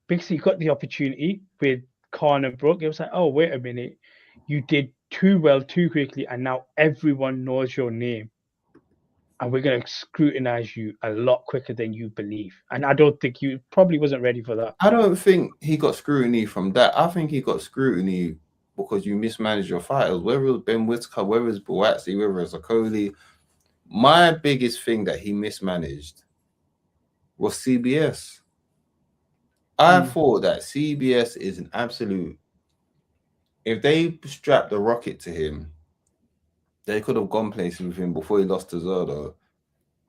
because he got the opportunity with Cornbrook, it was like, oh, wait a minute, you did too well too quickly, and now everyone knows your name. And we're going to scrutinize you a lot quicker than you believe. And I don't think you probably wasn't ready for that. I don't think he got scrutiny from that. I think he got scrutiny because you mismanaged your fighters, whether it was Ben Whitaker, whether it's Buatsi, whether it's Okoli. My biggest thing that he mismanaged was CBS. I thought that CBS is an absolute... If they strapped the rocket to him, they could have gone places with him before he lost to Zerdo.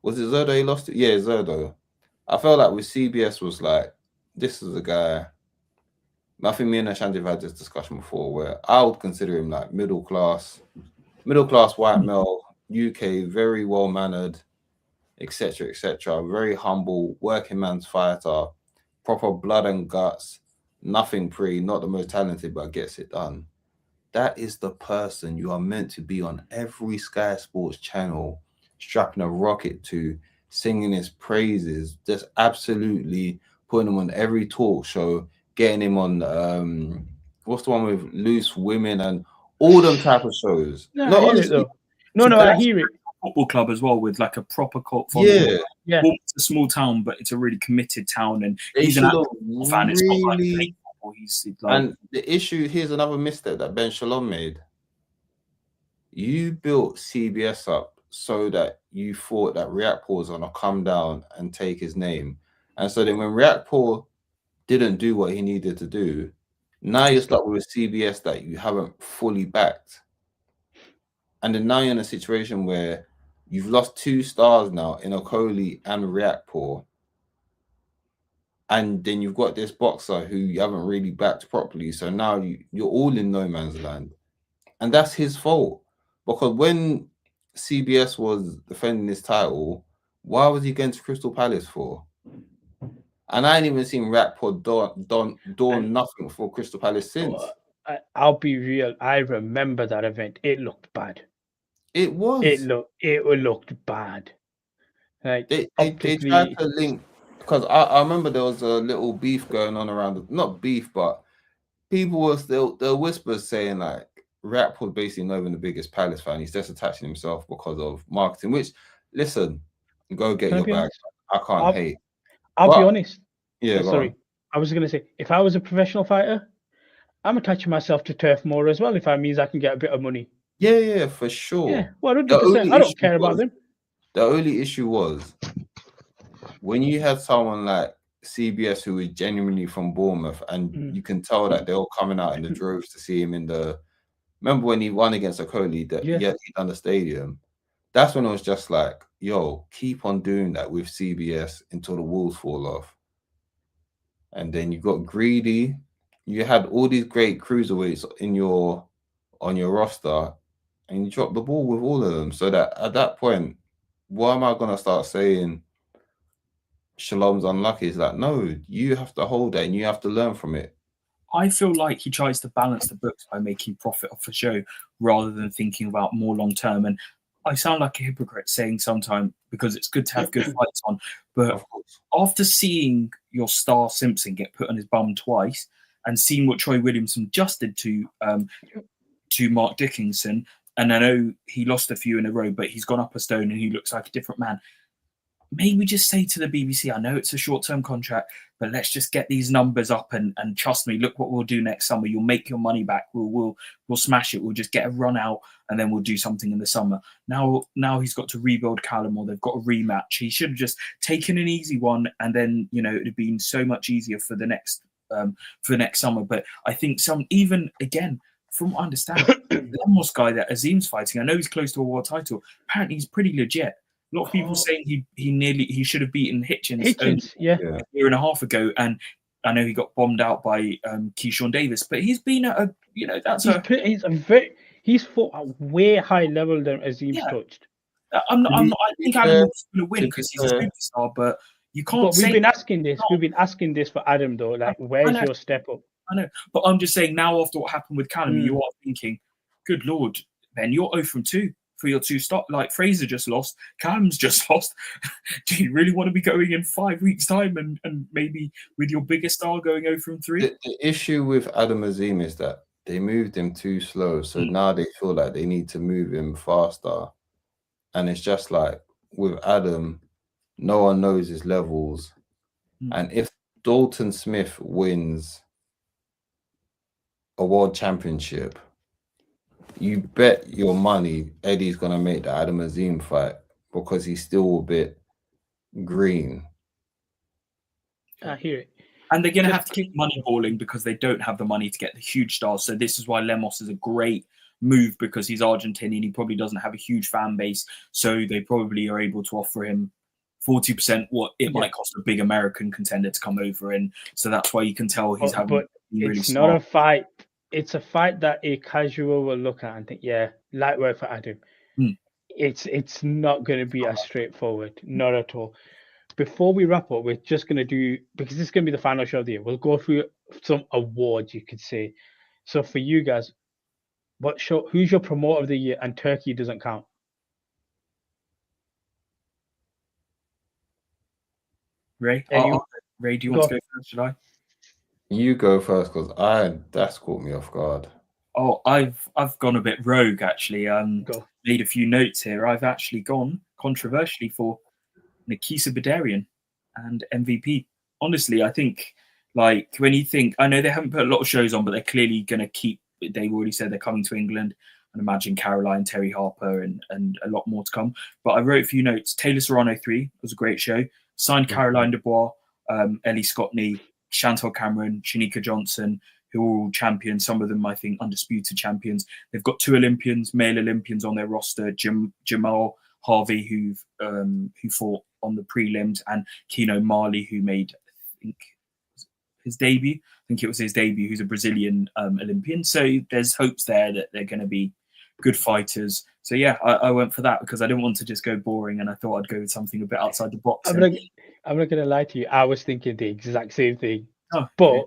Was it Zerdo he lost to? Yeah, Zerdo. I felt like with CBS was like, this is a guy... I think me and Ashanti have had this discussion before, where I would consider him like middle class white male, UK, very well mannered, etc., etc. Very humble, working man's fighter, proper blood and guts, nothing pre, not the most talented, but gets it done. That is the person you are meant to be on every Sky Sports channel, strapping a rocket to, singing his praises, just absolutely putting him on every talk show, getting him on what's the one with Loose Women and all them type of shows. No, honestly, I hear it. Football club as well, with like a proper cult following. Yeah. It's a small town, but it's a really committed town, and he's an actual fan. It's not like he's like... And the issue, here's another mistake that Ben Shalom made. You built CBS up so that you thought that Reactpour was gonna come down and take his name, and so then when Reactpour didn't do what he needed to do, now you're stuck with a CBS that you haven't fully backed. And then now you're in a situation where You've lost 2 stars now in Okoli and Riakporhe. And then you've got this boxer who you haven't really backed properly. So now you're all in no man's land. And that's his fault. Because when CBS was defending his title, why was he going to Crystal Palace for? And I ain't even seen Riakporhe doing nothing for Crystal Palace since. I'll be real. I remember that event. It looked bad. It was. It looked bad. Like they tried to link, because I remember there was a little beef going on around. Not beef, but people were still the whispers saying like Riakporhe basically not even the biggest Palace fan. He's just attaching himself because of marketing. Which, listen, go get your bag. I can't hate. I'll be honest. Yeah, sorry. I was gonna say, if I was a professional fighter, I'm attaching myself to turf more as well if that means I can get a bit of money. Yeah, for sure. Yeah, 100%. I don't care about them. The only issue was when you had someone like CBS who was genuinely from Bournemouth, and you can tell that they're all coming out in the droves to see him in the. Remember when he won against Okoli that he done the stadium? That's when it was just like, yo, keep on doing that with CBS until the wheels fall off. And then you got greedy. You had all these great cruiserweights on your roster, and you dropped the ball with all of them. So that at that point, why am I gonna start saying Shalom's unlucky? It's like, no, you have to hold that and you have to learn from it. I feel like he tries to balance the books by making profit off the show rather than thinking about more long term. And I sound like a hypocrite saying sometimes, because it's good to have good fights on, but after seeing your star Simpson get put on his bum twice and seeing what Troy Williamson just did to Mark Dickinson, and I know he lost a few in a row, but he's gone up a stone and he looks like a different man. Maybe just say to the BBC, I know it's a short-term contract, but let's just get these numbers up and trust me, look what we'll do next summer. You'll make your money back. We'll smash it. We'll just get a run out and then we'll do something in the summer. Now he's got to rebuild Callum, or they've got a rematch. He should have just taken an easy one, and then it'd have been so much easier for the next summer. But I think even again, from what I understand, the Lemos guy that Azim's fighting, I know he's close to a world title. Apparently he's pretty legit. A lot of people saying he should have beaten Hitchens a year and a half ago, and I know he got bombed out by Keyshawn Davis, but he's been at he's fought at way high level than Azim's touched. I think Adam's going to win because he's a superstar, but you can't. But we've been asking this for Adam though. Like, where's your step up? I know, but I'm just saying now after what happened with Callum, you are thinking, good Lord, Ben, you're 0 from 2. For your 2 stop, like Fraser just lost, Callum's just lost. Do you really want to be going in 5 weeks' time and maybe with your biggest star going 0 from 3? The issue with Adam Azim is that they moved him too slow, so now they feel like they need to move him faster. And it's just like with Adam, no one knows his levels. And if Dalton Smith wins a world championship, you bet your money Eddie's going to make the Adam Azim fight because he's still a bit green. I hear it. And they're going to have to keep money balling because they don't have the money to get the huge stars. So this is why Lemos is a great move, because he's Argentinian. He probably doesn't have a huge fan base. So they probably are able to offer him 40% what it might cost a big American contender to come over. And so that's why you can tell he's having really it's smart. Not a fight. It's a fight that a casual will look at and think, light work for Adam. It's not going to be as straightforward, not at all. Before we wrap up, we're just going to do, because this is going to be the final show of the year, we'll go through some awards, you could say. So for you guys, who's your promoter of the year? And Turkey doesn't count. Ray, Ray, do you want to go first? Should I? You go first, because that's caught me off guard. Oh, I've gone a bit rogue actually. Made a few notes here. I've actually gone controversially for Nikisa Badarian and MVP. Honestly, I think like when you think, I know they haven't put a lot of shows on, but they're clearly going to keep. They've already said they're coming to England, and imagine Caroline, Terry Harper, and a lot more to come. But I wrote a few notes. Taylor Serrano 3 was a great show. Signed Caroline Dubois, Ellie Scottney, Chantal Cameron, Shanika Johnson, who are all champions. Some of them, I think, undisputed champions. They've got 2 Olympians, male Olympians on their roster, Jamal Harvey, who fought on the prelims, and Keno Marley, who made, I think, his debut. I think it was his debut. Who's a Brazilian Olympian. So there's hopes there that they're going to be good fighters. So yeah, I went for that because I didn't want to just go boring, and I thought I'd go with something a bit outside the box. I'm not going to lie to you. I was thinking the exact same thing. Oh, but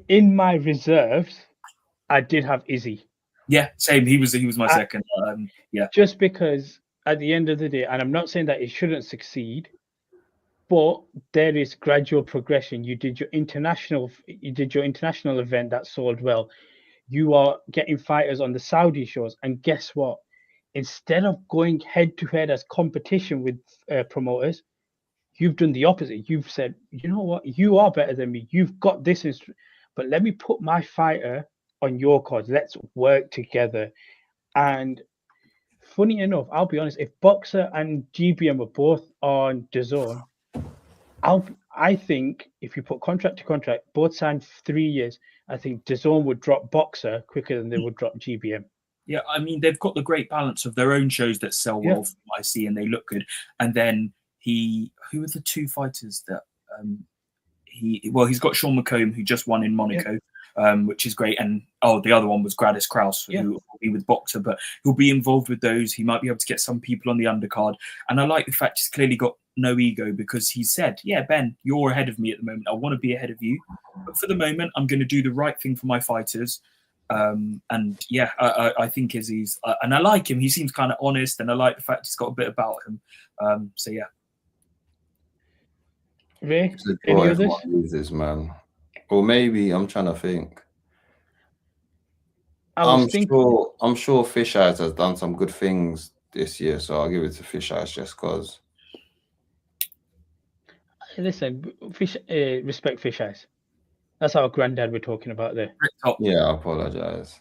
in my reserves, I did have Izzy. Yeah, same. He was my second. Yeah. Just because at the end of the day, and I'm not saying that it shouldn't succeed, but there is gradual progression. You did your international event that sold well. You are getting fighters on the Saudi shows, and guess what? Instead of going head to head as competition with promoters, you've done the opposite. You've said, you know what? You are better than me. You've got this, but let me put my fighter on your cards. Let's work together. And funny enough, I'll be honest, if Boxer and GBM were both on DAZN, I think if you put contract to contract, both signed 3 years, I think DAZN would drop Boxer quicker than they would drop GBM. Yeah, I mean, they've got the great balance of their own shows that sell well from what I see, and they look good. And then who are the two fighters that he's got Sean McComb, who just won in Monaco, which is great. And the other one was Gradis Kraus, who will be with Boxer, but he'll be involved with those. He might be able to get some people on the undercard. And I like the fact he's clearly got no ego, because he said, yeah, Ben, you're ahead of me at the moment. I want to be ahead of you. But for the moment, I'm going to do the right thing for my fighters. And yeah, I think Izzy's, and I like him. He seems kind of honest, and I like the fact he's got a bit about him. So yeah. Ray, any others? Loses, man. Or maybe I'm trying to think. I'm sure Fish Eyes has done some good things this year, so I'll give it to Fish Eyes just because. Listen, respect Fish Eyes. That's our granddad we're talking about there. Yeah, I apologize.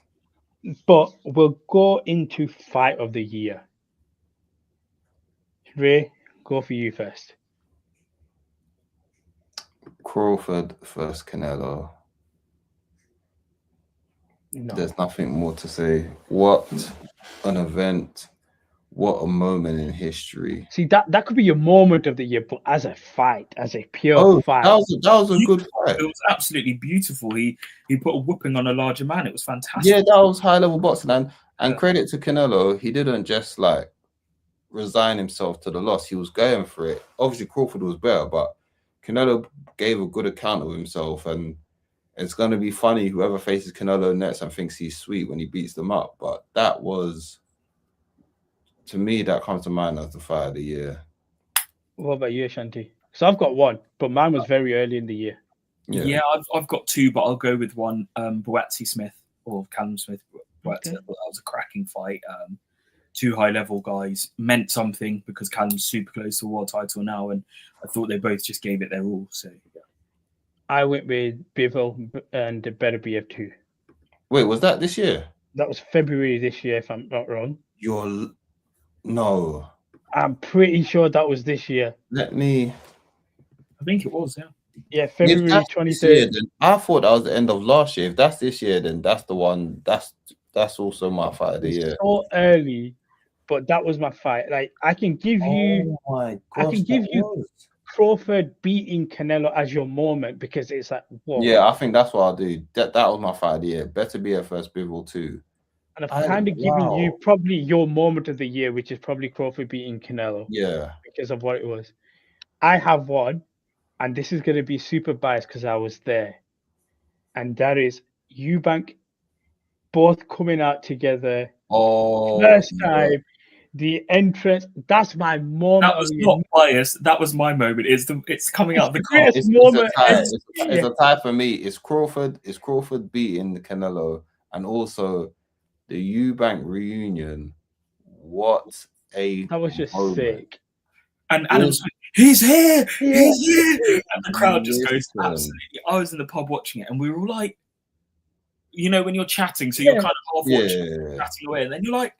But we'll go into fight of the year. Ray, go for you first. Crawford versus Canelo. No. There's nothing more to say. What an event. What a moment in history. See, that could be your moment of the year, but as a fight, as a pure fight. That was a good fight. It was absolutely beautiful. He put a whooping on a larger man. It was fantastic. Yeah, that was high-level boxing. And credit to Canelo, he didn't just like resign himself to the loss. He was going for it. Obviously, Crawford was better, but Canelo gave a good account of himself, and it's going to be funny whoever faces Canelo next and thinks he's sweet when he beats them up. But that was, to me, that comes to mind as the fight of the year. What about you, Shanti? So I've got one, but mine was very early in the year. Yeah, I've got two, but I'll go with one. Boatsy Smith or Callum Smith. Okay. That was a cracking fight. Two high-level guys, meant something because Callum's super close to the world title now, and I thought they both just gave it their all. So yeah. I went with Bivol and the Better BF2. Wait, was that this year? That was February this year, if I'm not wrong. No. I'm pretty sure that was this year. I think it was, yeah. Yeah, February 23rd. I thought that was the end of last year. If that's this year, then that's the one. That's also my fight of the year. So early, but that was my fight. Like I can give you, Crawford beating Canelo as your moment because it's like, whoa. Yeah, I think that's what I'll do. That was my fight of the year. Better be a first Bivol too. And I've kind of given you probably your moment of the year, which is probably Crawford beating Canelo. Yeah, because of what it was. I have one, and this is going to be super biased because I was there, and that is Eubank, both coming out together. First time. The entrance, that's my moment. That was not biased. That was my moment. It's coming out of the car. It's a tie for me. It's Crawford beating the Canelo, and also the Eubank reunion. What that was just sick. And Adam's like, he's here, he's here, and the crowd just goes absolutely. I was in the pub watching it, and we were all like, you know, when you're chatting, so you're kind of half watching, chatting away, and then you're like,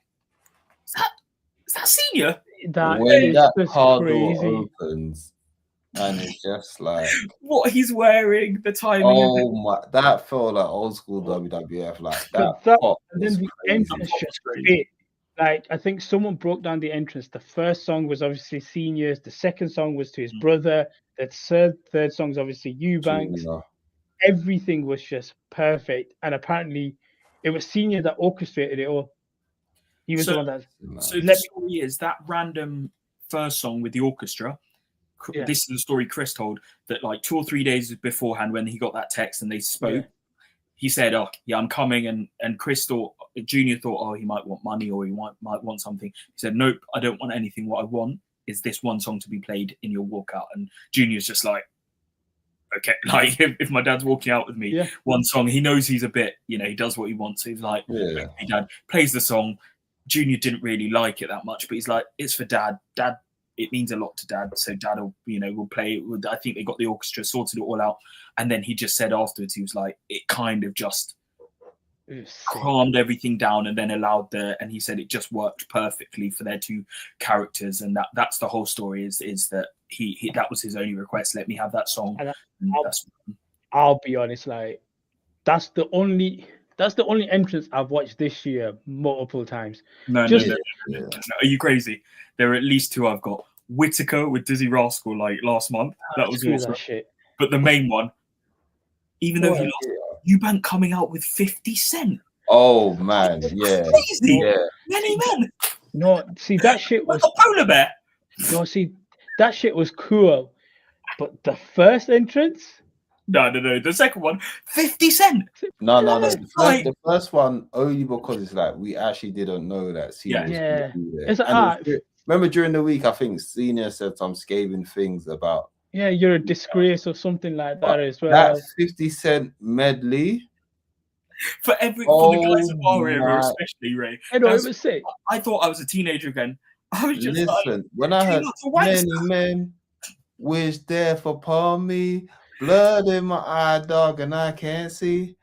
is that Senior? When that car door opens, and it's just like what he's wearing, the timing. Oh my! That felt like old school WWF. Like that. And then the entrance just fit. Like, I think someone broke down the entrance. The first song was obviously Seniors. The second song was to his brother. The third song is obviously Eubanks. Everything was just perfect. And apparently, it was Senior that orchestrated it all. He was the one that. So the story is that random first song with the orchestra. Yeah. This is the story Chris told, that like 2 or 3 days beforehand, when he got that text and they spoke, he said, "Oh, yeah, I'm coming." And Chris thought, Junior thought, oh, he might want money or he might want something. He said, "Nope, I don't want anything. What I want is this one song to be played in your walkout." And Junior's just like, okay, like if my dad's walking out with me, one song, he knows he's a bit, he does what he wants. So he's like, okay, Dad, plays the song. Junior didn't really like it that much, but he's like, it's for Dad. Dad, it means a lot to Dad, so Dad will play it. I think they got the orchestra, sorted it all out, and then he just said afterwards, he was like, it kind of just calmed everything down, and then and he said it just worked perfectly for their two characters, and that's the whole story. Is that he that was his only request. Let me have that song. I'll be honest, like that's the only entrance I've watched this year multiple times. No. Are you crazy? There are at least 2 I've got. Whitaker with Dizzy Rascal, like last month. That was awesome. Shit. But the main one, even though he lost, Eubank coming out with 50 Cent. Oh man, yeah. Crazy. Yeah. Many men. No, see that shit was like a polar bear. No, see that shit was cool. But the first entrance. No. The second one, 50 Cent. No. The first one only because it's like we actually didn't know that Senior. Yeah. It's like, remember during the week, I think Senior said some scathing things about. Yeah, you're a disgrace or something like that as well. That 50 Cent medley. For the guys of our era, especially Ray. I know, it was sick. I thought I was a teenager again. I was just when I heard many men wish death upon me. Blood in my eye, dog, and I can't see.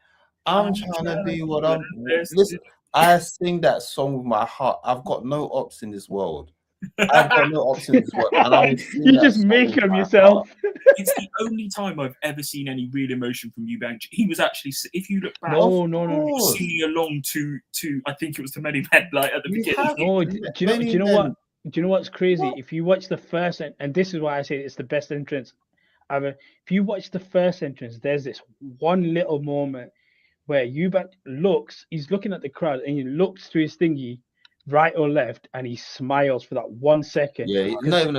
I'm trying to be what I'm. Listen, I sing that song with my heart. I've got no ops in this world. I've got no ops in this world. And you just make them yourself. It's the only time I've ever seen any real emotion from Eubank. He was actually, if you look back, no, singing along to I think it was To Many Men, like at the beginning. No, do you know what? Do you know what's crazy? If you watch the first, and this is why I say it's the best entrance. If you watch the first entrance, there's this one little moment where Eubank he's looking at the crowd and he looks to his thingy, right or left, and he smiles for that 1 second. Yeah,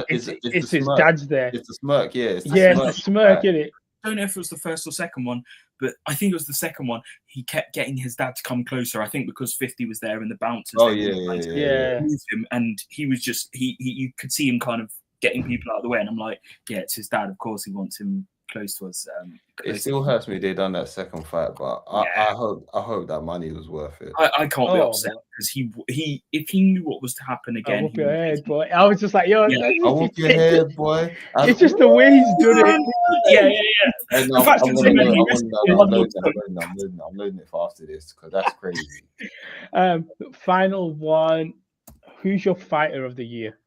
it's his dad's there. It's the smirk, yeah. It's the smirk, isn't it? I don't know if it was the first or second one, but I think it was the second one. He kept getting his dad to come closer. I think because 50 was there and the bouncers. Oh yeah. Him, and he was just you could see him kind of getting people out of the way, and I'm like, yeah, it's his dad. Of course, he wants him close to us. It still hurts me they done that second fight, but I hope that money was worth it. I can't be upset because he if he knew what was to happen again. I whoop your head, boy. I was just like, yo, I whoop your head, boy. It's just the way he's doing it. Yeah. And I'm loading it for after this because that's crazy. Final one. Who's your fighter of the year?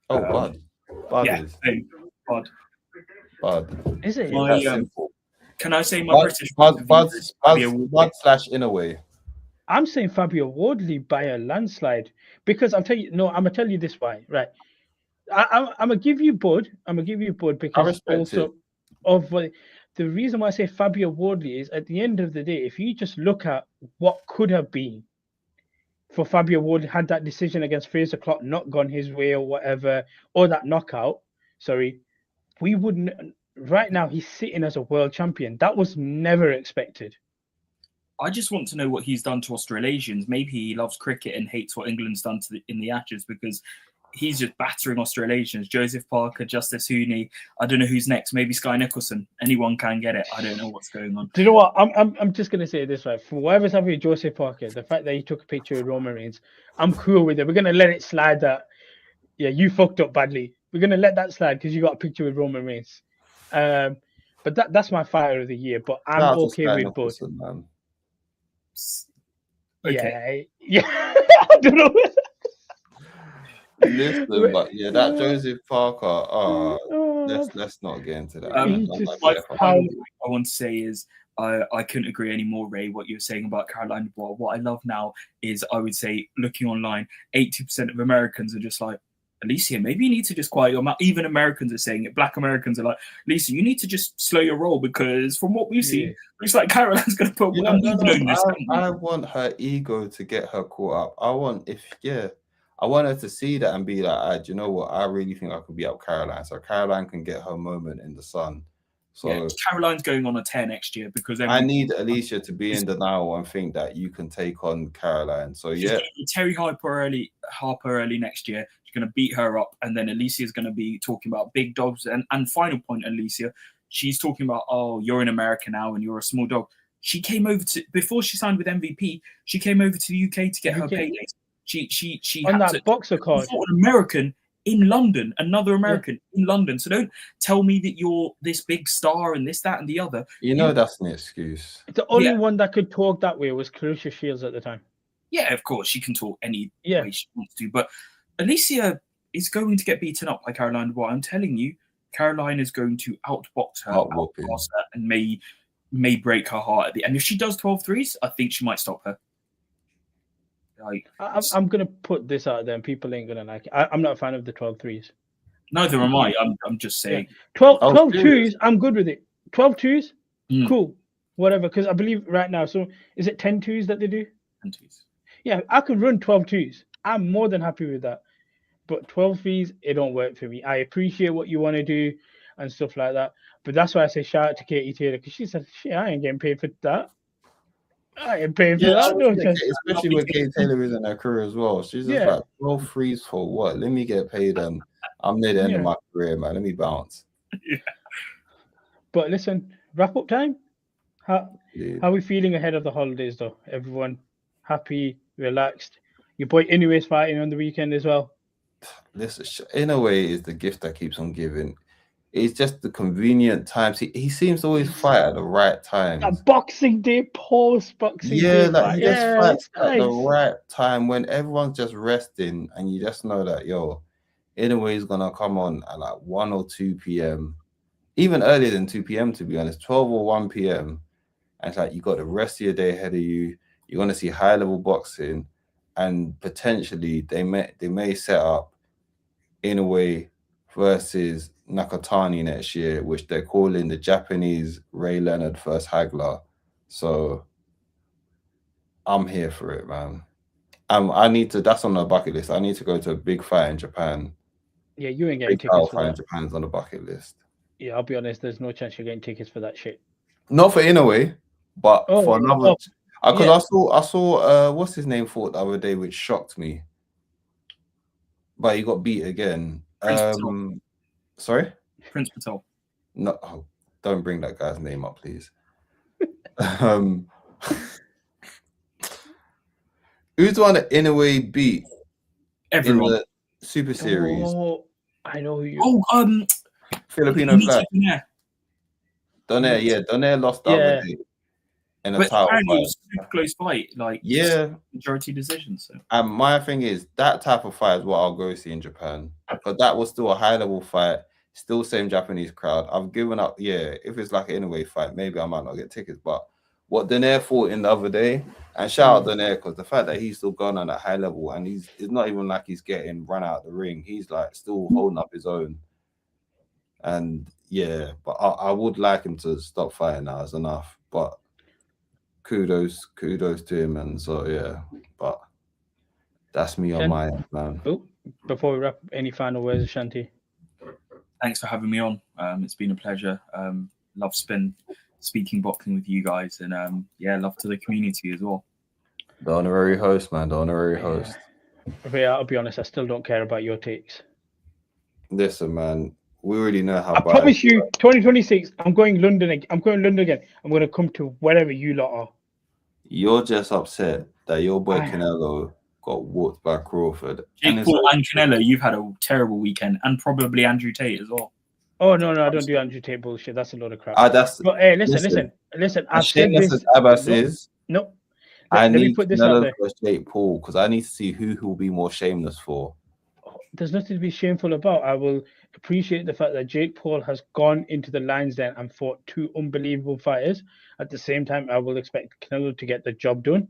Oh, Bud. Bud. Is it? Can I say my British Bud / in a way? I'm saying Fabio Wardley by a landslide because I'm gonna tell you this why, right? I'm gonna give you Bud. Because also of the reason why I say Fabio Wardley is at the end of the day, if you just look at what could have been for Fabio Wardley had that decision against Fraser Clark not gone his way or whatever, or that knockout, we wouldn't. Right now, he's sitting as a world champion. That was never expected. I just want to know what he's done to Australasians. Maybe he loves cricket and hates what England's done in the Ashes because he's just battering Australasians. Joseph Parker, Justice Hooney. I don't know who's next. Maybe Sky Nicholson. Anyone can get it. I don't know what's going on. Do you know what? I'm just gonna say this right. For whatever's happening with Joseph Parker, the fact that he took a picture with Roman Reigns, I'm cool with it. We're gonna let it slide. That you fucked up badly. We're gonna let that slide because you got a picture with Roman Reigns. But that's my fighter of the year. But I'm okay with both. Okay. Yeah. I don't know. Listen, but that Joseph Parker. Let's not get into that. I want to say is I couldn't agree anymore, Ray, what you were saying about Caroline Dubois. What I love now is, I would say, looking online, 80% of Americans are just like, Alicia, maybe you need to just quiet your mouth. Even Americans are saying it. Black Americans are like, Alicia, you need to just slow your roll, because from what we've seen, looks like Caroline's going to put I want her ego to get her caught up. I want her to see that and be like, do you know what? I really think I could be up Caroline, so Caroline can get her moment in the sun. So Caroline's going on a tear next year, because I need Alicia to be in denial and think that you can take on Caroline. So Terry Harper early next year. She's going to beat her up, and then Alicia is going to be talking about big dogs. And final point, Alicia, she's talking about, oh, you're in America now and you're a small dog. She came over before she signed with MVP. She came over to the UK to get her paydays. She on that boxer card. An American in London, another American in London. So don't tell me that you're this big star and this, that, and the other. That's an excuse. The only one that could talk that way was Clarissa Shields at the time. Yeah, of course, she can talk any way she wants to. But Alicia is going to get beaten up by Caroline Dubois. I'm telling you, Caroline is going to outbox her, outpass her, and may break her heart at the end. If she does 12 threes, I think she might stop her. I'm gonna put this out there, and people ain't gonna like it. I'm not a fan of the 12 threes. Neither am I. I'm just saying. 12 twos, I'm good with it. 12 twos, cool, whatever. Because I believe right now, so is it 10 twos that they do? 10 twos. Yeah, I could run 12 twos. I'm more than happy with that. But 12 threes, it don't work for me. I appreciate what you want to do and stuff like that. But that's why I say shout out to Katie Taylor, because she said, shit, I ain't getting paid for that. I ain't paying for that. Especially with Katie Taylor is in her career as well. She's just like, 12 threes for what? Let me get paid, and I'm near the end of my career, man. Let me bounce. But listen, wrap up time. How are we feeling ahead of the holidays, though? Everyone happy, relaxed? Your boy Inouye's fighting on the weekend as well. Listen, in a way, is the gift that keeps on giving. It's just the convenient times. He seems to always fight at the right time. A Boxing Day, post-Boxing Day. Like he just fights at the right time when everyone's just resting, and you just know that, Inouye is going to come on at like 1 or 2 p.m. Even earlier than 2 p.m., to be honest, 12 or 1 p.m. And it's like you got the rest of your day ahead of you. You're going to see high-level boxing, and potentially they may set up Inouye versus Nakatani next year, which they're calling the Japanese Ray Leonard versus Hagler. So I'm here for it, man. That's on the bucket list. I need to go to a big fight in Japan. Yeah, you ain't getting tickets for that. In Japan's on the bucket list. Yeah, I'll be honest, there's no chance you're getting tickets for that shit. Not for Inouye, but for another. Because I saw what's his name fought the other day, which shocked me. But he got beat again. Sorry? Prince Patel. No, don't bring that guy's name up, please. Who's the one that Inouye beat? Everyone. In the Super Series. Oh, I know who you. Filipino flag. Donaire, Donaire lost the other day in a title fight. It was a super close fight, majority decision. So. And my thing is, that type of fight is what I'll go see in Japan. But that was still a high level fight, still same Japanese crowd. I've given up. If it's like an Inouye fight, maybe I might not get tickets. But what Donaire fought in the other day, and shout out Donaire, because the fact that he's still gone on at high level, and it's not even like he's getting run out of the ring. He's like still holding up his own. And but I would like him to stop fighting now. It's enough. But kudos to him. And so but that's me on my end, man. Before we wrap, any final words, Ashanti? Thanks for having me on. It's been a pleasure. Love speaking boxing with you guys, and love to the community as well. The honorary host, man. The honorary host. I'll be honest, I still don't care about your takes. Listen, man. We already know how. I promise you, 2026, I'm going London again. I'm going to come to wherever you lot are. You're just upset that your boy Canelo got whooped by Crawford. Jake Paul and Canelo, you've had a terrible weekend, and probably Andrew Tate as well. Oh no, I don't do Andrew Tate bullshit. That's a load of crap. But hey, listen. I've said this. Abbas is. No. I need Canelo versus Jake Paul because I need to see who will be more shameless for. there's nothing to be shameful about. I will appreciate the fact that Jake Paul has gone into the Lions Den and fought 2 unbelievable fighters. At the same time, I will expect Canelo to get the job done,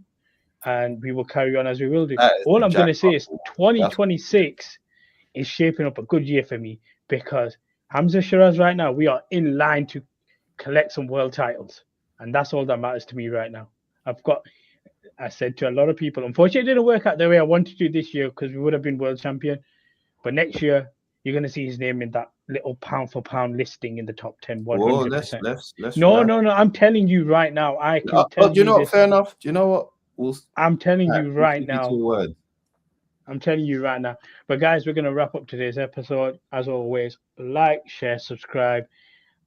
and we will carry on as we will do. All I'm going to say is 2026 is shaping up a good year for me, because Hamza Shiraz right now, we are in line to collect some world titles, and that's all that matters to me right now. I said to a lot of people, unfortunately, it didn't work out the way I wanted to this year, because we would have been world champion. But next year, you're going to see his name in that little pound for pound listing in the top 10. 100%. Let's no. I'm telling you right now. I can tell you know what? Fair enough. Do you know what? I'm telling you right now. I'm telling you right now. But guys, we're going to wrap up today's episode. As always, like, share, subscribe,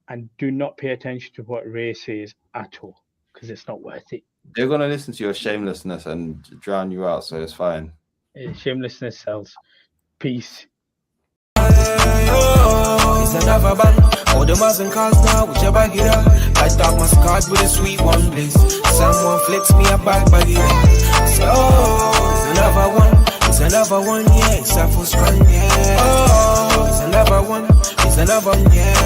and do not pay attention to what Ray says at all, because it's not worth it. They're going to listen to your shamelessness and drown you out, so it's fine. Shamelessness sells. Peace. It's another band. All the Muslim cars now, whichever get up. I talk my card with a sweet one, please. Someone flips me a bag by it. So, it's another one. It's another one, yeah. It's a full strand, yeah. Oh, it's another one. It's another one, yeah.